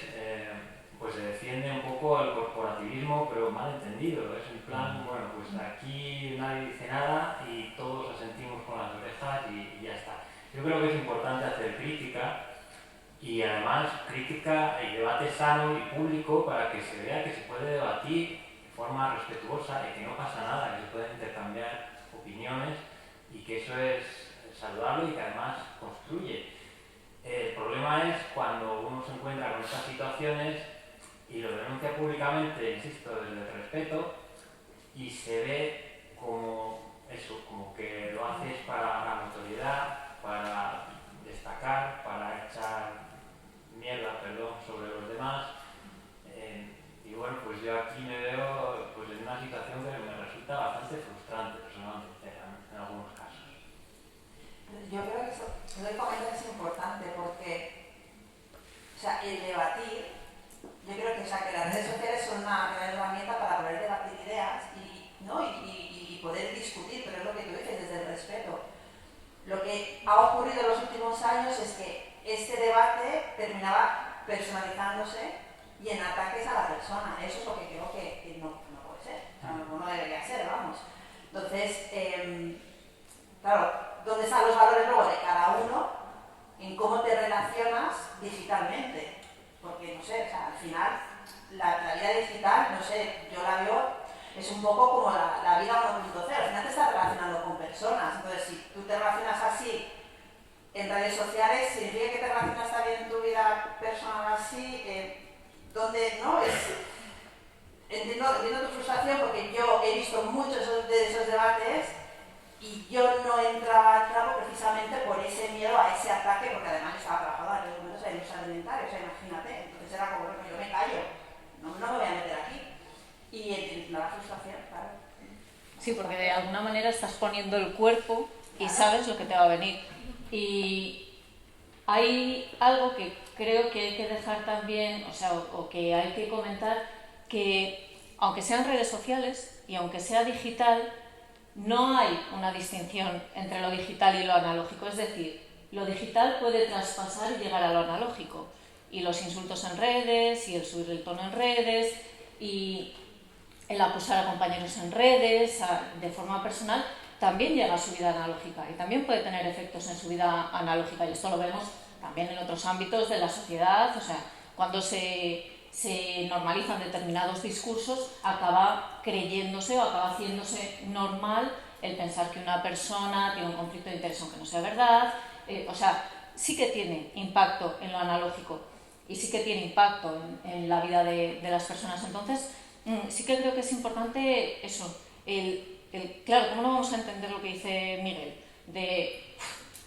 pues se defiende un poco el corporativismo, pero mal entendido. Es en plan, bueno, pues aquí nadie dice nada y todos asentimos con las orejas y ya está. Yo creo que es importante hacer crítica, y además crítica y debate sano y público para que se vea que se puede debatir de forma respetuosa y que no pasa nada, que se pueden intercambiar opiniones y que eso es saludable y que además construye. El problema es cuando uno se encuentra con estas situaciones y lo denuncia públicamente, insisto, desde el respeto, y se ve como eso, como que lo haces para la notoriedad, para destacar, para echar mierda, sobre los demás. Y bueno, pues yo aquí me veo pues en una situación que me resulta bastante frustrante personalmente en algunos casos. Yo creo que eso que comentas es importante porque, o sea, el debatir, yo creo que, o sea, que las redes sociales son una gran herramienta para poder debatir ideas y poder discutir, pero es lo que tú dices, desde el respeto. Lo que ha ocurrido en los últimos años es que este debate terminaba personalizándose y en ataques a la persona. Eso es lo que creo que no puede ser, no debería ser, vamos. Entonces, claro, ¿dónde están los valores luego de cada uno en cómo te relacionas digitalmente? Porque, no sé, o sea, al final, la vida digital, no sé, yo la veo, es un poco como la vida 1.0. Al final te estás relacionando con personas. Entonces, si tú te relacionas así en redes sociales, significa que te relacionas también en tu vida personal así, donde, ¿no? Entiendo tu frustración porque yo he visto muchos de esos debates y yo no entraba al trapo precisamente por ese miedo a ese ataque, porque además estaba trabajando en aquellos momentos en la industria alimentaria, o sea, imagínate. Entonces era como, bueno, yo me callo, no me voy a meter aquí. Y entiendo la frustración, claro. Sí, porque de alguna manera estás poniendo el cuerpo y sabes lo que te va a venir. Y hay algo que creo que hay que dejar también, o sea, o que hay que comentar, que aunque sean redes sociales y aunque sea digital, no hay una distinción entre lo digital y lo analógico. Es decir, lo digital puede traspasar y llegar a lo analógico. Y los insultos en redes, y el subir el tono en redes, y el acusar a compañeros en redes, de forma personal, también llega a su vida analógica y también puede tener efectos en su vida analógica. Y esto lo vemos también en otros ámbitos de la sociedad. O sea, cuando se normalizan determinados discursos, acaba creyéndose o acaba haciéndose normal el pensar que una persona tiene un conflicto de interés aunque no sea verdad. O sea, sí que tiene impacto en lo analógico y sí que tiene impacto en la vida de las personas. Entonces, sí que creo que es importante eso, claro, ¿cómo no vamos a entender lo que dice Miguel?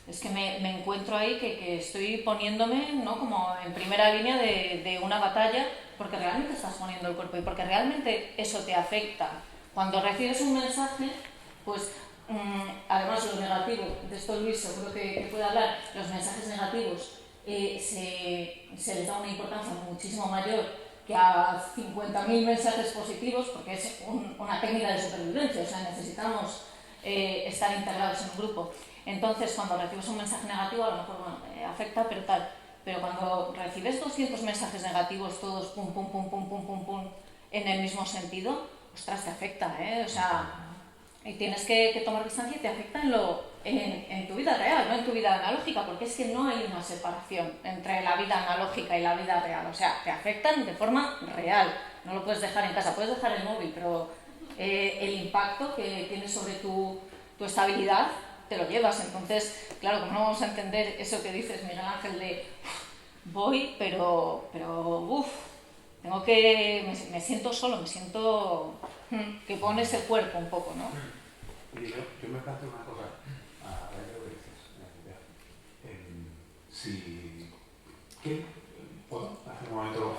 Es que me encuentro ahí que estoy poniéndome, ¿no?, como en primera línea de una batalla, porque realmente estás poniendo el cuerpo y porque realmente eso te afecta. Cuando recibes un mensaje, pues además lo negativo, de esto Luis seguro que puede hablar, los mensajes negativos se les da una importancia muchísimo mayor que a 50.000 mensajes positivos, porque es una técnica de supervivencia, o sea, necesitamos estar integrados en un grupo. Entonces, cuando recibes un mensaje negativo, a lo mejor afecta, pero tal. Pero cuando recibes 200 mensajes negativos, todos pum, pum, pum, pum, pum, pum, pum, en el mismo sentido, ostras, te afecta, ¿eh? O sea, Y tienes que tomar distancia y te afecta en tu vida real, no en tu vida analógica, porque es que no hay una separación entre la vida analógica y la vida real. O sea, te afectan de forma real. No lo puedes dejar en casa, puedes dejar el móvil, pero el impacto que tiene sobre tu estabilidad te lo llevas. Entonces, claro, como no vamos a entender eso que dices, Miguel Ángel, de voy, pero uff, tengo que, me siento solo, me siento que pones el cuerpo un poco, ¿no? Y yo me planteo una cosa, a raíz de lo que dices. ¿Puedo hacer un momento?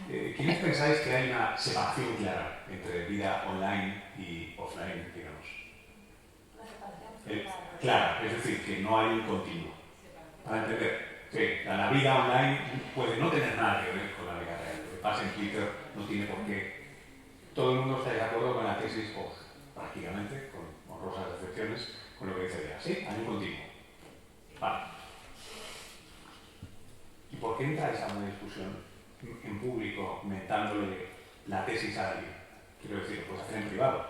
¿Quiénes pensáis que hay una separación clara entre vida online y offline, digamos? Una separación Claro, es decir, que no hay un continuo. Para entender, que la vida online puede no tener nada que ver con la vida real. Lo que pasa en Twitter no tiene por qué. Todo el mundo está de acuerdo con la tesis, o prácticamente, con honrosas excepciones, con lo que dice Bea. Sí, hay un continuo. Vale. ¿Y por qué entráis a una discusión en público mentándole la tesis a alguien? Quiero decir, lo puedes hacer en privado.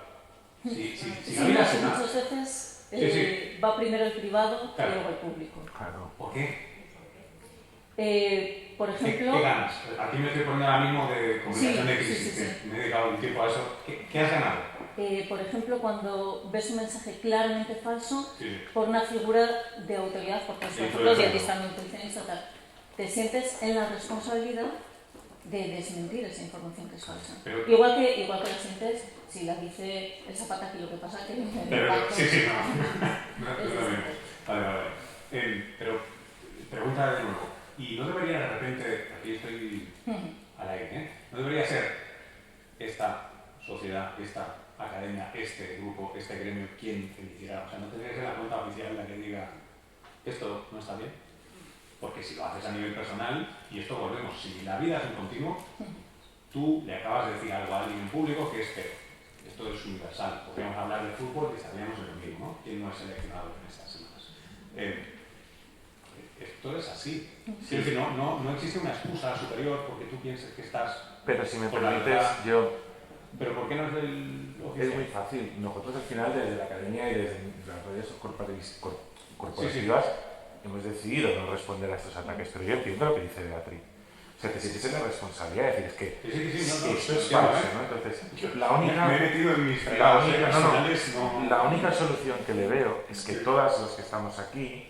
Si la vida es una... Muchas veces Sí. va primero el privado Claro. y luego el público. Claro. ¿Por qué? Por ejemplo... ¿Qué ganas? Aquí me estoy poniendo ahora mismo de comunicación de crisis. Sí. Me he dedicado un tiempo a eso. ¿Qué has ganado? Por ejemplo, cuando ves un mensaje claramente falso Sí. por una figura de autoridad, porque por ejemplo, dietista, nutricionista, tal, te sientes en la responsabilidad de desmentir esa información que es falsa. Pero- Igual que la sientes si la dice el Zapata, aquí lo que pasa que... Pero, sí, no. Vale. Pero, pregunta de nuevo. ¿Y no debería de repente, aquí estoy al aire, no debería ser esta sociedad, esta academia, este grupo, este gremio, quien iniciara? O sea, no tendría que ser la cuenta oficial la que diga esto no está bien. Porque si lo haces a nivel personal, y esto volvemos, si la vida es un continuo, tú le acabas de decir algo a alguien en público que es que esto es universal. Podríamos hablar de fútbol y estaríamos en lo mismo, ¿no? ¿Quién no es seleccionado en estas semanas? Esto es así. Quiero decir, no existe una excusa superior porque tú pienses que estás... Pero si me por la permites, verdad. yo... ¿Pero por qué no es del oficial? Es muy fácil. Nosotros al final, desde la academia y desde las redes corporativas, hemos decidido no responder a estos ataques. Pero yo entiendo lo que dice Beatriz. O sea, te sientes en la responsabilidad de decir, es que Sí, esto es falso, ¿no? Entonces, la única... Me he metido en mis La pecados única, personales, la única solución que le veo es que todas los que estamos aquí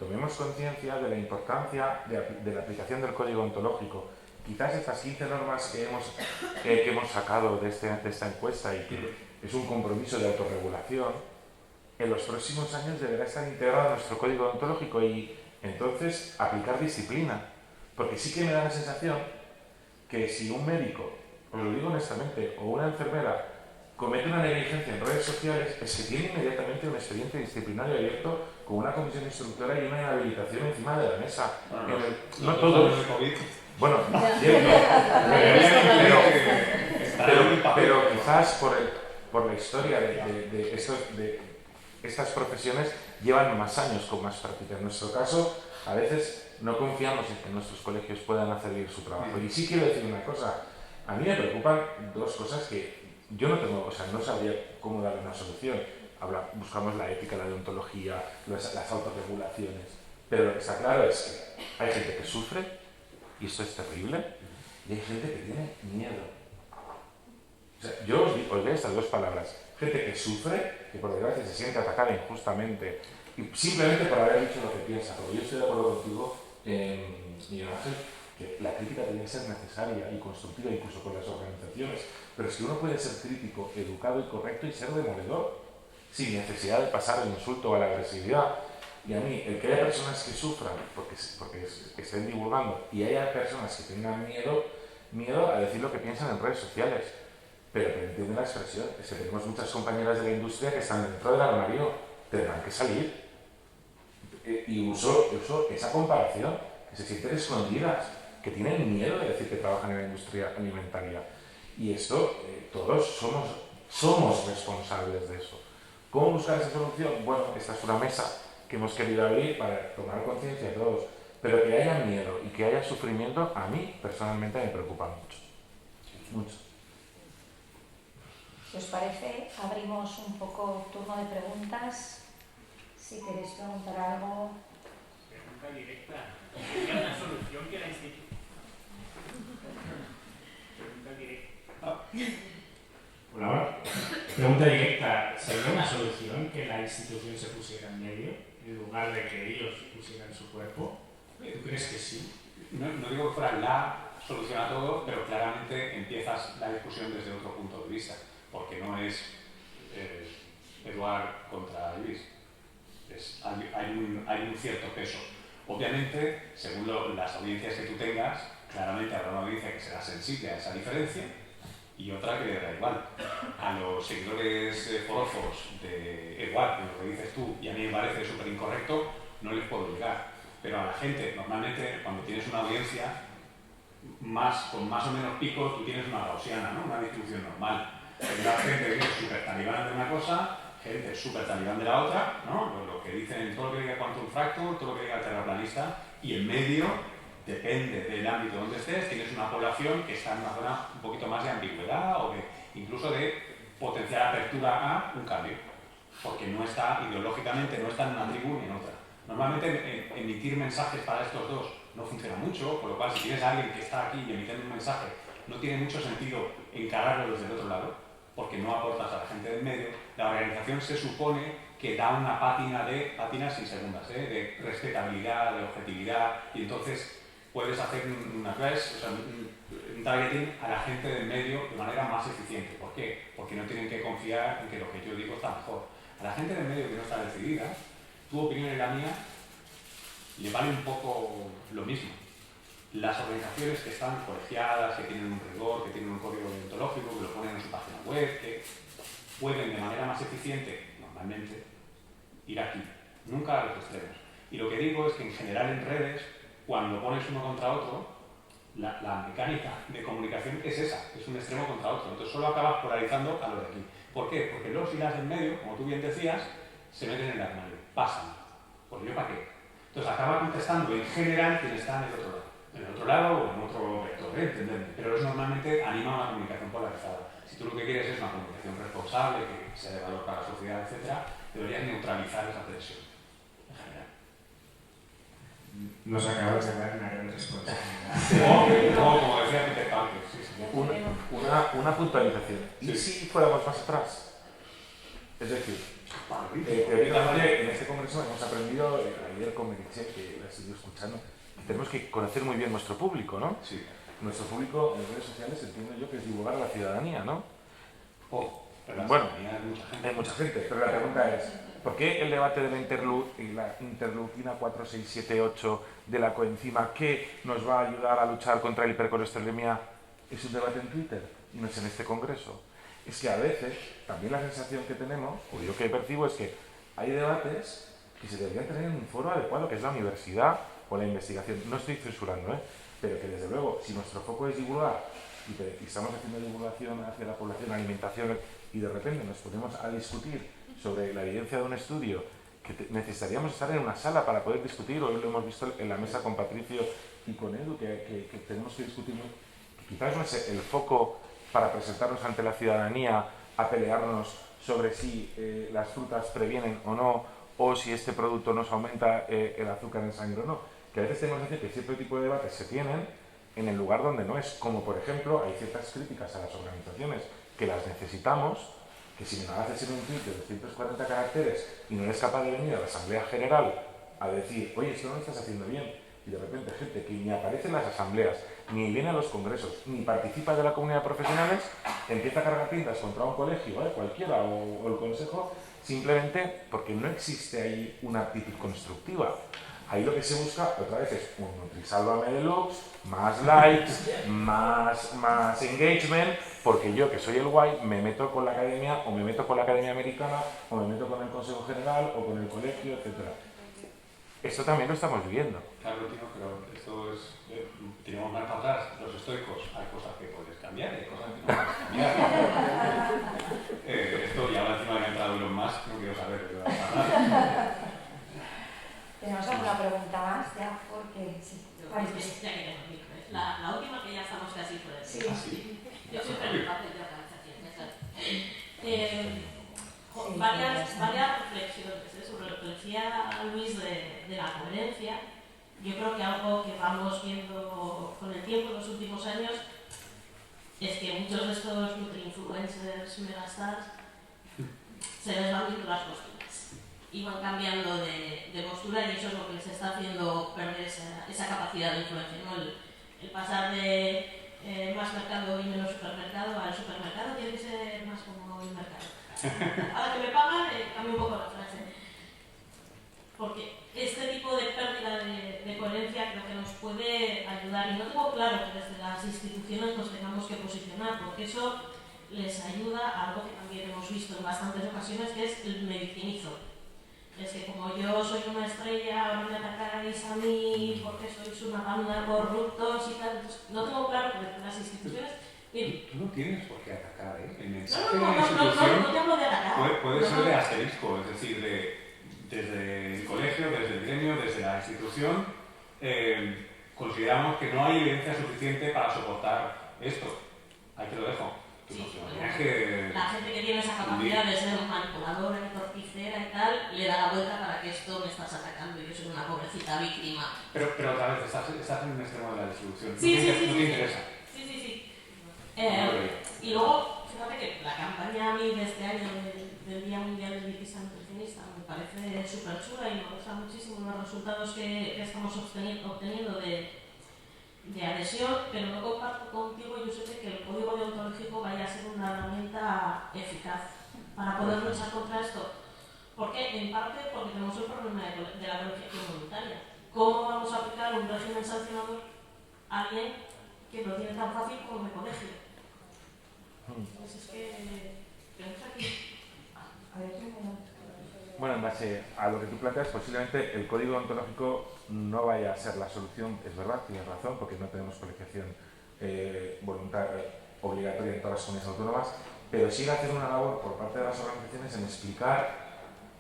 tomemos conciencia de la importancia de la aplicación del código ontológico. Quizás estas 15 normas que hemos sacado de esta encuesta y que es un compromiso de autorregulación, en los próximos años deberá estar integrado en nuestro código ontológico y entonces aplicar disciplina. Porque sí que me da la sensación que si un médico, os lo digo honestamente, o una enfermera comete una negligencia en redes sociales, es que tiene inmediatamente un expediente disciplinario abierto con una comisión instructora y una inhabilitación encima de la mesa. No todos. Bueno, pero quizás por la historia de estas profesiones llevan más años con más práctica. En nuestro caso, a veces no confiamos en que nuestros colegios puedan hacer bien su trabajo. Y sí quiero decir una cosa, a mí me preocupan dos cosas que yo no tengo, o sea, no sabría cómo darle una solución. Buscamos la ética, la deontología, las autorregulaciones, pero lo que está claro es que hay gente que sufre, y esto es terrible, y hay gente que tiene miedo. O sea, yo os leo estas dos palabras, gente que sufre, que por desgracia se siente atacada injustamente, y simplemente por haber dicho lo que piensa. Porque yo estoy de acuerdo contigo, Miguel Ángel, que la crítica tiene que ser necesaria y constructiva incluso con las organizaciones, pero es que uno puede ser crítico, educado y correcto y ser demoledor, sin necesidad de pasar del insulto a la agresividad. Y a mí, el que haya personas que sufran porque estén divulgando y haya personas que tengan miedo a decir lo que piensan en redes sociales, pero que entienden la expresión. Es que tenemos muchas compañeras de la industria que están dentro del armario, tendrán que salir. Y uso esa comparación, que se sienten escondidas, que tienen miedo de decir que trabajan en la industria alimentaria. Y esto, todos somos responsables de eso. ¿Cómo buscar esa solución? Bueno, esta es una mesa que hemos querido abrir para tomar conciencia todos, pero que haya miedo y que haya sufrimiento, a mí personalmente me preocupa mucho. si os parece, abrimos un poco turno de preguntas. Si queréis preguntar algo. Pregunta directa. ¿Sería una solución que la institución? Pregunta directa. Hola. Pregunta directa. ¿Sería una solución que la institución se pusiera en medio en lugar de que ellos pusieran su cuerpo? ¿Tú crees que sí? No digo que fuera la solución a todo, pero claramente empiezas la discusión desde otro punto de vista, porque no es Eduard contra Luis. Hay un cierto peso. Obviamente, según las audiencias que tú tengas, claramente habrá una audiencia que será sensible a esa diferencia y otra que le da igual. A los seguidores forofos de Eduard, en lo que dices tú, y a mí me parece súper incorrecto, no les puedo llegar. Pero a la gente, normalmente, cuando tienes una audiencia, con más o menos pico, tú tienes una gaussiana, ¿no? Una distribución normal. Hay una gente que es súper talibán de una cosa, gente súper talibán de la otra, ¿no? Pues lo que dicen, todo lo que diga Quantum Fracture, todo lo que diga el terraplanista, y en medio, depende del ámbito donde estés, tienes una población que está en una zona un poquito más de ambigüedad o incluso de potencial apertura a un cambio, porque no está, ideológicamente, no está en una tribu ni en otra. Normalmente emitir mensajes para estos dos no funciona mucho, por lo cual si tienes a alguien que está aquí y emitiendo un mensaje, no tiene mucho sentido encararlo desde el otro lado, porque no aportas a la gente del medio. La organización se supone que da una pátina sin segundas, de respetabilidad, de objetividad, y entonces puedes hacer un targeting a la gente del medio de manera más eficiente. ¿Por qué? Porque no tienen que confiar en que lo que yo digo está mejor. A la gente del medio que no está decidida, tu opinión y la mía le vale un poco lo mismo. Las organizaciones que están colegiadas, que tienen un rigor, que tienen un código deontológico, que lo ponen en su página web, que pueden de manera más eficiente, normalmente, ir aquí, nunca a los extremos. Y lo que digo es que en general en redes, cuando pones uno contra otro, la mecánica de comunicación es esa, es un extremo contra otro. Entonces solo acabas polarizando a los de aquí. ¿Por qué? Porque los y las del medio, como tú bien decías, se meten en el armario, pasan. Pues yo para qué. Entonces acaba contestando en general quien está en el otro lado. En el otro lado o en otro vector, ¿entendedme? Pero es normalmente anima a una comunicación polarizada. Si tú lo que quieres es una comunicación responsable, que sea de valor para la sociedad, etc., deberías neutralizar esa tensión, en general. Nos acabas de dar una gran responsabilidad. Como decía Peter Parker, sí, sí. Una puntualización. ¿Y si fuéramos más atrás? Es decir, teóricamente en este congreso hemos aprendido, ayer con Meritxell, que la estoy escuchando, que tenemos que conocer muy bien nuestro público, ¿no? Sí. Nuestro público en redes sociales entiendo yo que es divulgar a la ciudadanía, ¿no? Bueno, hay mucha gente, pero la pregunta es, ¿por qué el debate de la interleucina 4678 de la coenzima que nos va a ayudar a luchar contra la hipercolesterolemia es un debate en Twitter y no es en este congreso? Es que a veces, también la sensación que tenemos, o yo que percibo, es que hay debates que se deberían tener en un foro adecuado, que es la universidad o la investigación. No estoy censurando, pero que desde luego, si nuestro foco es divulgar y estamos haciendo divulgación hacia la población, alimentación, y de repente nos ponemos a discutir sobre la evidencia de un estudio, que necesitaríamos estar en una sala para poder discutir, hoy lo hemos visto en la mesa con Patricio y con Edu, que tenemos que discutir, que quizás no es el foco para presentarnos ante la ciudadanía a pelearnos sobre si las frutas previenen o no, o si este producto nos aumenta el azúcar en sangre o no. Que a veces tenemos que decir que cierto tipo de debates se tienen en el lugar donde no es. Como por ejemplo, hay ciertas críticas a las organizaciones que las necesitamos, que si me las haces en un tweet de 240 caracteres y no eres capaz de venir a la Asamblea General a decir, oye, esto no lo estás haciendo bien, y de repente gente que ni aparece en las asambleas, ni viene a los congresos, ni participa de la comunidad de profesionales, empieza a cargar tintas contra un colegio, cualquiera, o el consejo, simplemente porque no existe ahí una actitud constructiva. Ahí lo que se busca, otra vez, es un Nutrisálvame Deluxe, más likes, más engagement, porque yo, que soy el guay, me meto con la academia, o me meto con la Academia Americana, o me meto con el Consejo General, o con el colegio, etc. Esto también lo estamos viviendo. Claro, tío, pero esto es... tenemos más para atrás, los estoicos, hay cosas que puedes cambiar, hay cosas que no puedes cambiar. Esto ya encima de que ha entrado Elon Musk, no quiero saber de qué va a hablar. ¿Tenemos alguna pregunta más? Ya, porque sí. La última, que ya estamos casi por el Sí. tema. Yo siempre me paso de organización. decía Luis de la coherencia, yo creo que algo que vamos viendo con el tiempo en los últimos años es que muchos de estos nutri-influencers, megastars, se les van viendo las posturas y van cambiando de postura, y eso es lo que les está haciendo perder esa capacidad de influencia, ¿no? El pasar de más mercado y menos supermercado al supermercado tiene que ser más como el mercado. Ahora que me pagan, cambio un poco la frase. Porque este tipo de pérdida de coherencia creo que nos puede ayudar, y no tengo claro que desde las instituciones nos tengamos que posicionar, porque eso les ayuda a algo que también hemos visto en bastantes ocasiones, que es el medicinizo. Es que como yo soy una estrella, ahora me atacáis a mí porque sois una banda de corruptos y tal. Entonces, no tengo claro que desde las instituciones... Tú no tienes por qué atacar, ¿eh? El mensaje No, de la institución te hablo de atacar. puede ser de asterisco, es decir, desde el colegio, desde el gremio, desde la institución, consideramos que no hay evidencia suficiente para soportar esto. Ahí te lo dejo. Sí, que... La gente que tiene esa capacidad de ser manipuladora y torticera y tal, le da la vuelta para que esto me estás atacando y yo soy una pobrecita víctima. Pero otra vez, estás en un extremo de la distribución. Sí, no te interesa. Sí. Y luego, fíjate que la campaña a mí de este año del Día Mundial del Dietista Nutricionista me parece súper chula y me gustan muchísimo los resultados que estamos obteniendo de adhesión, pero no comparto contigo, Josep, que el código deontológico vaya a ser una herramienta eficaz para poder luchar contra esto. Porque, en parte, porque tenemos el problema de la beneficio voluntaria. ¿Cómo vamos a aplicar un régimen sancionador a alguien que lo tiene tan fácil como de colegio? Pues es que tenemos aquí... Bueno, en base a lo que tú planteas, posiblemente el código ontológico no vaya a ser la solución, es verdad, tienes razón, porque no tenemos colegiación voluntaria obligatoria en todas las comunidades autónomas, pero sí hacer una labor por parte de las organizaciones en explicar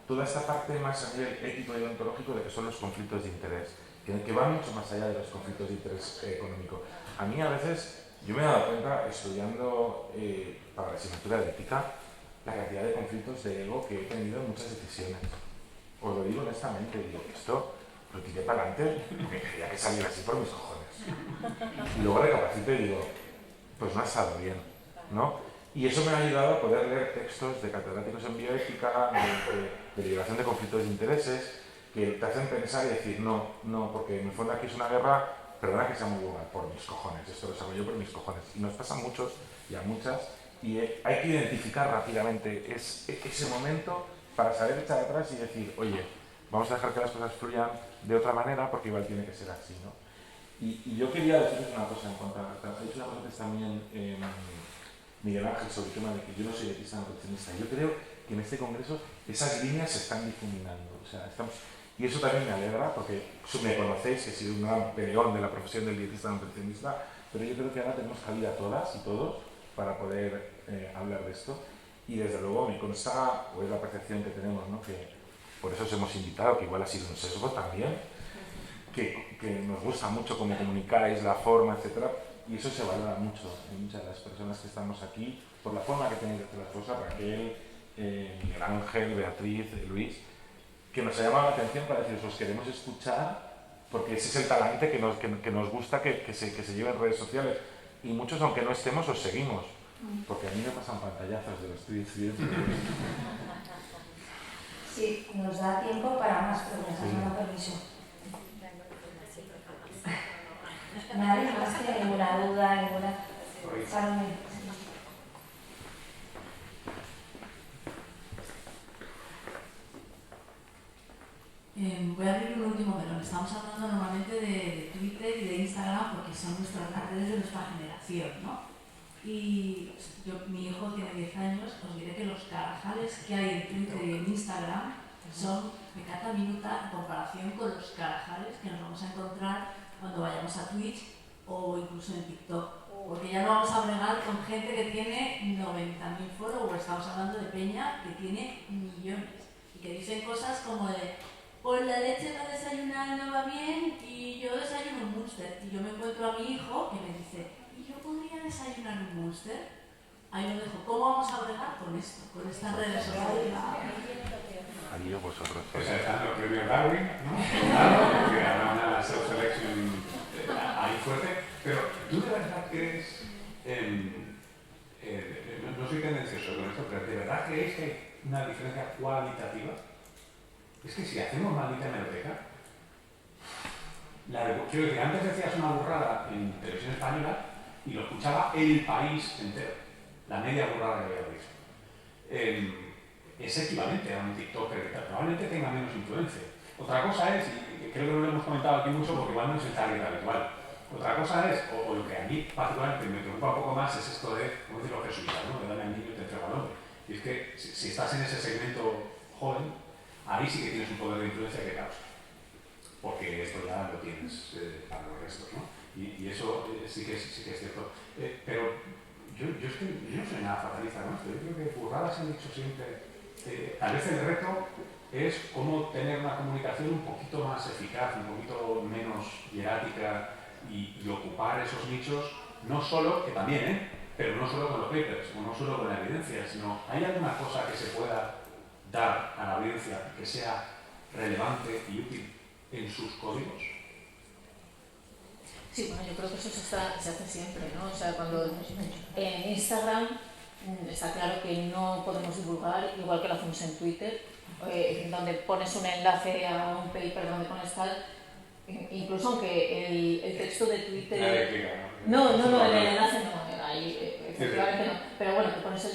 toda esta parte más a nivel ético y ontológico de que son los conflictos de interés, que van mucho más allá de los conflictos de interés económico. A mí a veces, yo me he dado cuenta estudiando para la asignatura de ética, la cantidad de conflictos de ego que he tenido en muchas decisiones. Os lo digo honestamente, digo, esto lo tiré para adelante porque quería que saliera así por mis cojones. Y luego recapacito y digo, pues no ha estado bien, ¿no? Y eso me ha ayudado a poder leer textos de catedráticos en bioética, de liberación de conflictos de intereses, que te hacen pensar y decir, no, porque en el fondo aquí es una guerra, perdona que sea muy buena, por mis cojones, esto lo saco yo por mis cojones. Y nos pasa a muchos y a muchas, y hay que identificar rápidamente ese momento para saber echar atrás y decir, oye, vamos a dejar que las cosas fluyan de otra manera porque igual tiene que ser así, ¿no? Y yo quería decirles una cosa en cuanto a... Ha dicho una cosa que también Miguel Ángel sobre el tema de que yo no soy dietista nutricionista. Yo creo que en este congreso esas líneas se están difuminando. O sea, y eso también me alegra porque me conocéis, que he sido un gran peleón de la profesión del dietista nutricionista, pero yo creo que ahora tenemos cabida todas y todos para poder hablar de esto. Y desde luego me consta, o es la percepción que tenemos, ¿no? Que por eso os hemos invitado, que igual ha sido un sesgo también, que nos gusta mucho cómo comunicáis, la forma, etc. Y eso se valora mucho en muchas de las personas que estamos aquí, por la forma que tenéis de hacer las cosas, Raquel, Miguel Ángel, Beatriz, Luis, que nos ha llamado la atención para deciros, os queremos escuchar, porque ese es el talante que nos gusta que se lleve en redes sociales. Y muchos, aunque no estemos, os seguimos, porque a mí me pasan pantallazos de los tweets. Sí, nos da tiempo para más preguntas, Sí. me da permiso. Nadie más tiene ninguna duda, ninguna... Salome. Voy a abrir un último melón. Estamos hablando normalmente de Twitter y de Instagram porque son nuestras redes de nuestra generación, ¿no? Y mi hijo tiene 10 años, os diré que los carajales que hay en Twitter y en Instagram son de cada minuta en comparación con los carajales que nos vamos a encontrar cuando vayamos a Twitch o incluso en TikTok. Porque ya no vamos a bregar con gente que tiene 90.000 followers, estamos hablando de peña que tiene millones y que dicen cosas como de pues la leche para desayunar no va bien y yo desayuno un Munster. Y yo me encuentro a mi hijo que me dice, ¿y yo podría desayunar un Munster? Ahí lo dejo. ¿Cómo vamos a bregar con esto? Con estas redes sociales. Adiós vosotros. O sea, están los premios Darwin, ¿no? Claro, que habrá una self-selection ahí fuerte. Pero tú de verdad crees, no soy tendencioso con esto, pero ¿de verdad creéis que hay una diferencia cualitativa? Es que si hacemos maldita hemeroteca, quiero decir, antes decías una burrada en televisión española y lo escuchaba el país entero, la media burrada que había dicho. Es equivalente a un TikToker que probablemente tenga menos influencia. Otra cosa es, y creo que no lo hemos comentado aquí mucho porque igual no es el target habitual, otra cosa es, o lo que a mí particularmente me preocupa un poco más es esto de, como dicen los jesuitas, ¿no? De darle al niño y te entrega al hombre. Y es que si estás en ese segmento joven, ahí sí que tienes un poder de influencia que causa. Porque esto ya lo tienes para los restos, ¿no? Y eso sí que es cierto. Pero yo es que yo no soy nada fatalista con esto. Yo creo que burradas han dicho siempre. Tal vez el reto es cómo tener una comunicación un poquito más eficaz, un poquito menos hierática y ocupar esos nichos, no solo, que también, pero no solo con los papers o no solo con la evidencia, sino hay alguna cosa que se pueda dar a la audiencia que sea relevante y útil en sus códigos. Sí, bueno, yo creo que eso se hace siempre, ¿no? O sea, cuando en Instagram está claro que no podemos divulgar, igual que lo hacemos en Twitter, donde pones un enlace a un paper donde pones tal, incluso aunque el texto de Twitter... No, el enlace no, ahí efectivamente no. Pero bueno, te pones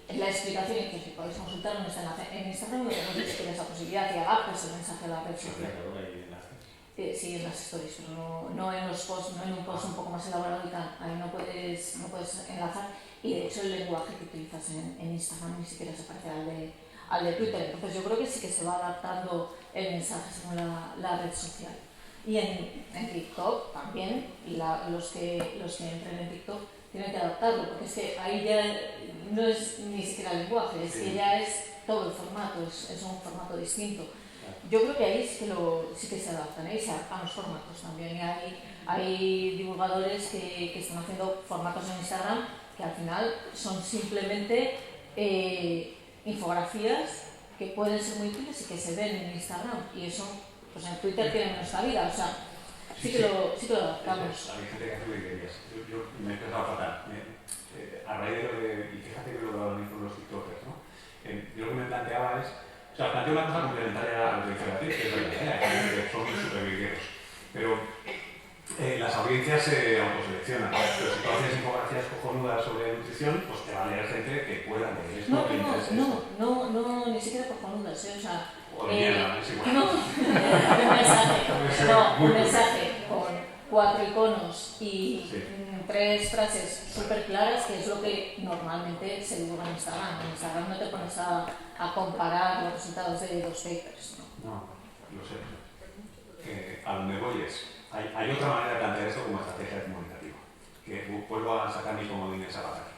la explicación y que si podéis consultar en este enlace. En Instagram no tenemos esa posibilidad y abajo el mensaje de la red social. Sí, en las stories, pero no en los posts, no en un post un poco más elaborado y tal. Ahí no puedes enlazar. Y de hecho el lenguaje que utilizas en Instagram ni siquiera se parece al de Twitter. Entonces yo creo que sí que se va adaptando el mensaje según la red social. Y en TikTok también, los que entren en TikTok tienen que adaptarlo, porque es que ahí ya no es ni siquiera el lenguaje, es que ya es todo el formato, es un formato distinto. Yo creo que ahí sí que se adaptan, y se adaptan los formatos también. Y hay divulgadores que están haciendo formatos en Instagram que al final son simplemente infografías que pueden ser muy útiles y que se ven en Instagram. Y eso, pues en Twitter tiene menos cabida, o sea, sí que lo adaptamos. Hay gente que hace librerías. Yo me he empezado fatal. A raíz de lo de, y fíjate que lo de los TikTokers, ¿no? Yo lo que me planteaba es, o sea, planteo una cosa complementaria a lo que dice Beatriz, que es verdad, que son súper virgueros. Pero las audiencias se autoseleccionan. Pero si tú haces infografías cojonudas sobre nutrición, pues te va a leer gente que pueda leer esto. No, ni siquiera cojonudas, o sea... O de mierda, es igual. No, un mensaje con 4 iconos y 3 frases súper claras, que es lo que normalmente se divulga en Instagram. En Instagram no te pones a comparar los resultados de 2 papers, ¿no? No, lo sé. A donde voy es, hay otra manera de plantear esto como estrategia comunicativa, que vuelvo a sacar mi comodín esa batalla.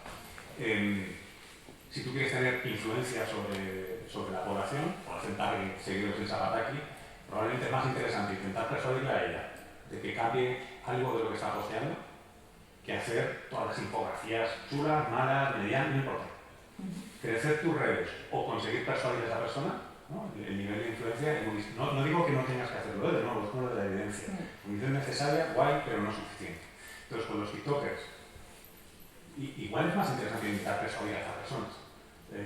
Si tú quieres tener influencia sobre la población, o hacer target seguidores en Zapataki, probablemente es más interesante intentar persuadirle a ella de que cambie algo de lo que está posteando que hacer todas las infografías chulas, malas, medianas, no importa. Crecer tus redes o conseguir persuadir a esa persona, ¿no? El nivel de influencia, no digo que no tengas que hacerlo, de nuevo, es como de la evidencia. Es necesaria, guay, pero no suficiente. Entonces, con los TikTokers, igual es más interesante intentar persuadir a estas personas,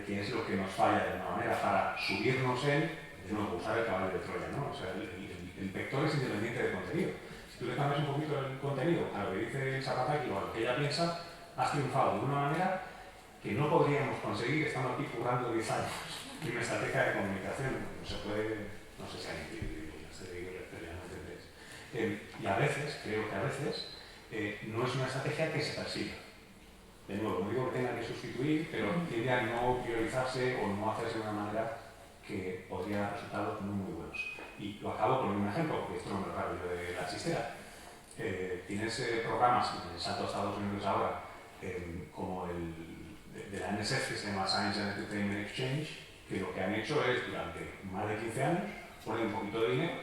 que es lo que nos falla de alguna manera para subirnos de nuevo, usar el caballo de Troya, ¿no? O sea, el vector es independiente del contenido. Si tú le cambias un poquito el contenido a lo que dice Zapataki o a lo que ella piensa, has triunfado de una manera que no podríamos conseguir estando aquí currando 10 años en una estrategia de comunicación. No se puede, no sé si hay y a veces, creo que a veces, no es una estrategia que se persiga. De nuevo, no digo que tenga que sustituir, pero tiende a no priorizarse o no hacerse de una manera que podría dar resultados muy buenos. Y lo acabo con un ejemplo, porque esto no me lo raro yo de la chistera. Tienes programas en el salto a Estados Unidos ahora, como el de la NSF, que se llama Science and Entertainment Exchange, que lo que han hecho es, durante más de 15 años, poner un poquito de dinero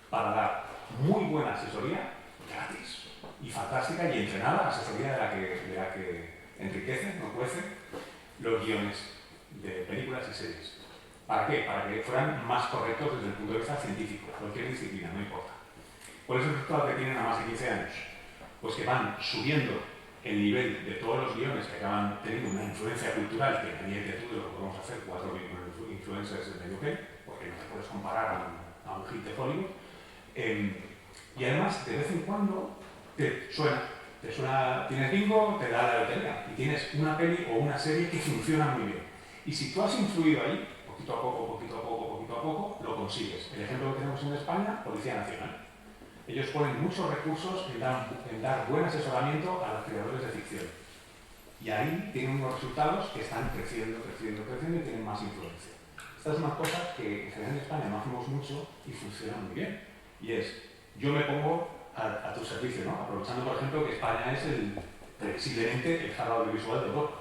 para dar muy buena asesoría, gratis y fantástica y entrenada, asesoría de la que enriquece, no cuece, los guiones de películas y series. ¿Para qué? Para que fueran más correctos desde el punto de vista científico, cualquier disciplina, no importa. ¿Cuál es el resultado que tienen a más de 15 años? Pues que van subiendo el nivel de todos los guiones que acaban teniendo una influencia cultural, que en de tú de lo que podemos hacer 4 influencers de medio pelo, porque no te puedes comparar a un hit de Hollywood. Y además, de vez en cuando, te suena, tienes bingo, te da la lotería, y tienes una peli o una serie que funciona muy bien. Y si tú has influido ahí, poquito a poco, lo consigues. El ejemplo que tenemos en España, Policía Nacional. Ellos ponen muchos recursos en dar buen asesoramiento a los creadores de ficción. Y ahí tienen unos resultados que están creciendo y tienen más influencia. Esta es una cosa que en general en España no hacemos mucho y funciona muy bien. Y es, yo me pongo a tu servicio, ¿no? Aprovechando, por ejemplo, que España es previsiblemente el hub audiovisual de Europa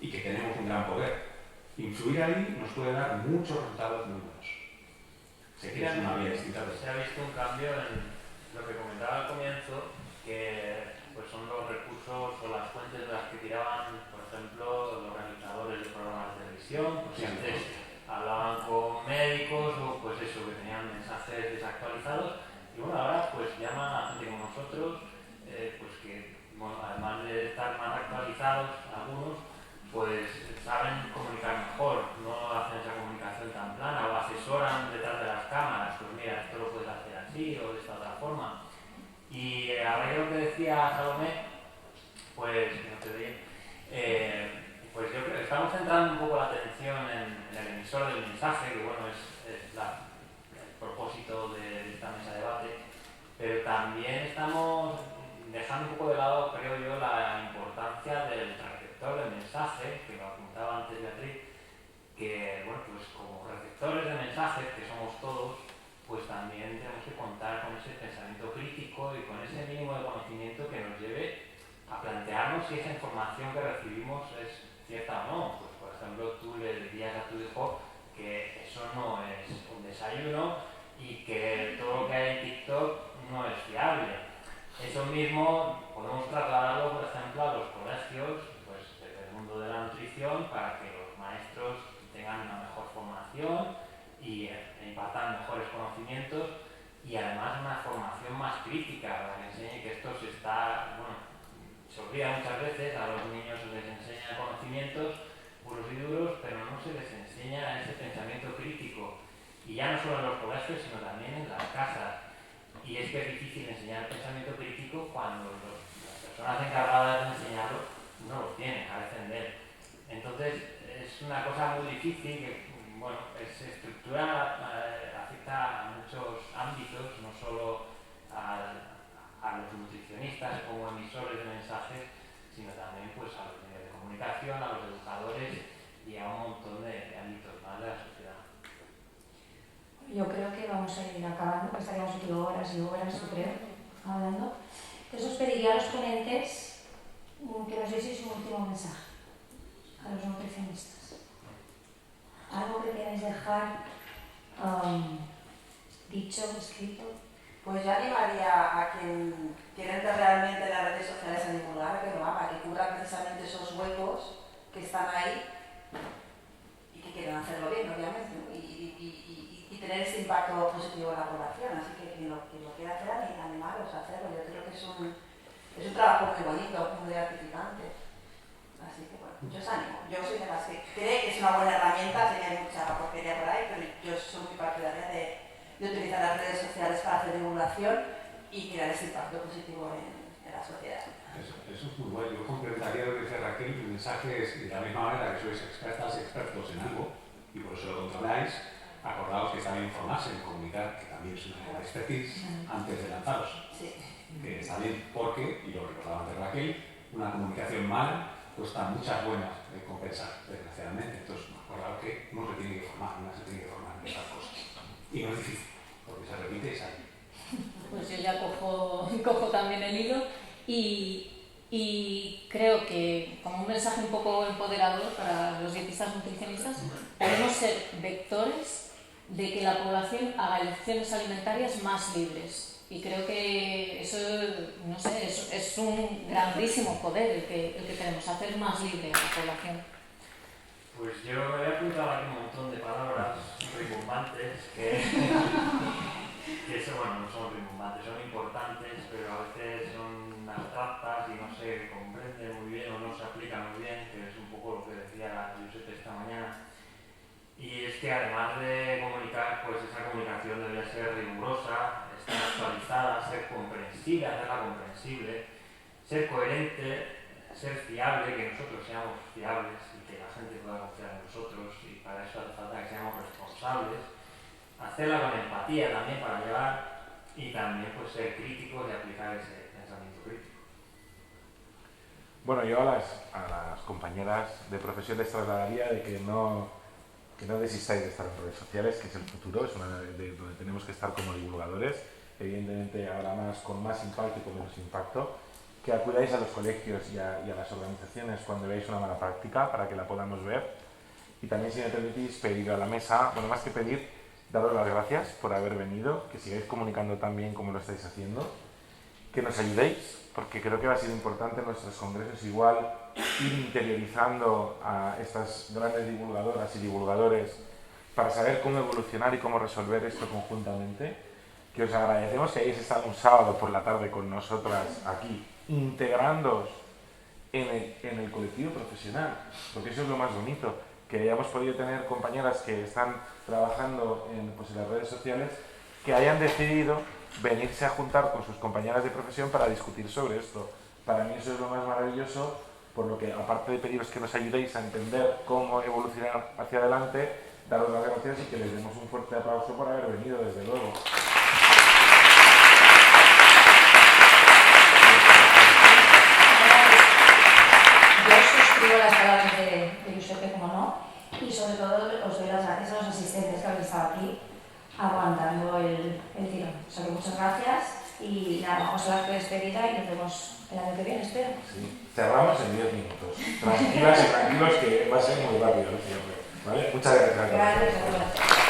y que tenemos un gran poder. Influir ahí nos puede dar muchos resultados muy buenos. Sé que es una vía distinta. Se ha visto un cambio en lo que comentaba al comienzo, que pues son los recursos o las fuentes de las que tiraban, por ejemplo, los realizadores de programas de televisión, pues antes hablaban con médicos o pues eso, que tenían mensajes desactualizados, y bueno, ahora pues llaman a gente como nosotros, pues que, bueno, además de estar más actualizados algunos, pues saben comunicar mejor, no hacen esa comunicación tan plana o asesoran detrás de las cámaras, pues mira, esto lo puedes hacer así o de esta otra forma. Y a raíz de lo que decía Salomé, pues, no te digo, pues yo creo que estamos centrando un poco la atención en el emisor del mensaje, que bueno, es el propósito de esta mesa de debate, pero también estamos dejando un poco de lado, creo yo, la importancia del receptor del mensaje, que lo apuntaba antes Beatriz, que, bueno, pues como receptores de mensajes, que somos todos, pues también tenemos que contar con ese pensamiento crítico y con ese mínimo de conocimiento que nos lleve a plantearnos si esa información que recibimos es cierta o no. Pues, por ejemplo, tú le dirías a tu hijo que eso no es un desayuno y que todo lo que hay en TikTok no es fiable. Eso mismo podemos trasladarlo, por ejemplo, a los colegios, pues desde el mundo de la nutrición, para que los maestros tengan una mejor formación y impartan mejores conocimientos y además una formación más crítica, para que enseñe que esto se olvida muchas veces, a los niños se les enseña conocimientos puros y duros, pero no se les enseña ese pensamiento crítico. Y ya no solo en los colegios, sino también en las casas. Y es que es difícil enseñar el pensamiento crítico cuando las personas encargadas de enseñarlo no lo tienen, carecen de él. Entonces es una cosa muy difícil que, bueno, esa estructura afecta a muchos ámbitos, no solo a los nutricionistas como emisores de mensajes, sino también pues a los medios de comunicación, a los educadores y a un montón de ámbitos más de la sociedad. Yo creo que vamos a ir acabando, que estaríamos aquí horas y horas, yo creo, hablando. Entonces os pediría a los ponentes que nos deis un último mensaje a los nutricionistas. Algo que queráis dejar dicho, escrito. Pues yo animaría a quien quiere entrar realmente en las redes sociales a divulgar, que lo haga, que cubra precisamente esos huecos que están ahí y que quieran hacerlo bien, obviamente, ¿no? y tener ese impacto positivo en la población. Así que quien lo quiera hacer, animaros a hacerlo. Yo creo que es un trabajo muy bonito, muy gratificante. Así que bueno, yo os animo. Yo soy de las que cree que es una buena herramienta, sé que hay mucha porquería por ahí, pero yo soy muy partidaria de utilizar las redes sociales para hacer divulgación y crear ese impacto positivo en la sociedad. Eso es muy bueno. Yo complementaría lo que dice Raquel. Mi mensaje es, de la misma manera que sois expertos en algo y por eso lo controláis, acordaos que está bien informarse y comunicar, que también es una expertise, antes de lanzaros. Sí. Que está bien porque, y lo recordaba antes Raquel, una comunicación mala cuesta muchas buenas de compensar, desgraciadamente. Entonces, acordaos que uno se tiene que formar, una se tiene que formar en estas cosas. Y no es difícil, porque se repite y sale. Pues yo ya cojo también el hilo y creo que como un mensaje un poco empoderador para los dietistas nutricionistas, podemos ser vectores de que la población haga elecciones alimentarias más libres. Y creo que eso, no sé, es un grandísimo poder el que queremos hacer más libre a la población. Pues yo he apuntado aquí un montón de palabras rimbombantes que son, bueno, no son rimbombantes, son importantes, pero a veces son abstractas y no se comprenden muy bien o no se aplican muy bien, que es un poco lo que decía Josep esta mañana. Y es que además de comunicar, pues esa comunicación debe ser rigurosa, estar actualizada, ser comprensible, hacerla comprensible, ser coherente, ser fiable, que nosotros seamos fiables y que la gente pueda confiar en nosotros, y para eso hace falta que seamos responsables, hacerla con empatía también para llevar, y también pues ser críticos y aplicar ese pensamiento crítico. Bueno, yo a las compañeras de profesión les trasladaría de que no desistáis de estar en redes sociales, que es el futuro, es una de donde tenemos que estar como divulgadores, evidentemente ahora más con más impacto y con menos impacto, que acudáis a los colegios y a las organizaciones cuando veáis una mala práctica para que la podamos ver, y también, si me permitís, pedir a la mesa, bueno, más que pedir, daros las gracias por haber venido, que sigáis comunicando tan bien como lo estáis haciendo, que nos ayudéis, porque creo que va a ser importante en nuestros congresos igual ir interiorizando a estas grandes divulgadoras y divulgadores para saber cómo evolucionar y cómo resolver esto conjuntamente, que os agradecemos que hayáis estado un sábado por la tarde con nosotras aquí, integrándoos en el colectivo profesional, porque eso es lo más bonito, que hayamos podido tener compañeras que están trabajando en las redes sociales, que hayan decidido venirse a juntar con sus compañeras de profesión para discutir sobre esto. Para mí eso es lo más maravilloso, por lo que, aparte de pediros que nos ayudéis a entender cómo evolucionar hacia adelante, daros las gracias y que les demos un fuerte aplauso por haber venido, desde luego. Yo suscribo las palabras de Josep, como no, y sobre todo os doy las gracias a los asistentes que habéis estado aquí aguantando el tirón. O sea que muchas gracias y nada, vamos a la despedida y nos vemos el año que viene, espero. Sí. Cerramos en 10 minutos. Tranquilas y tranquilos, que va a ser muy rápido el cierre, ¿vale? Muchas gracias. Gracias.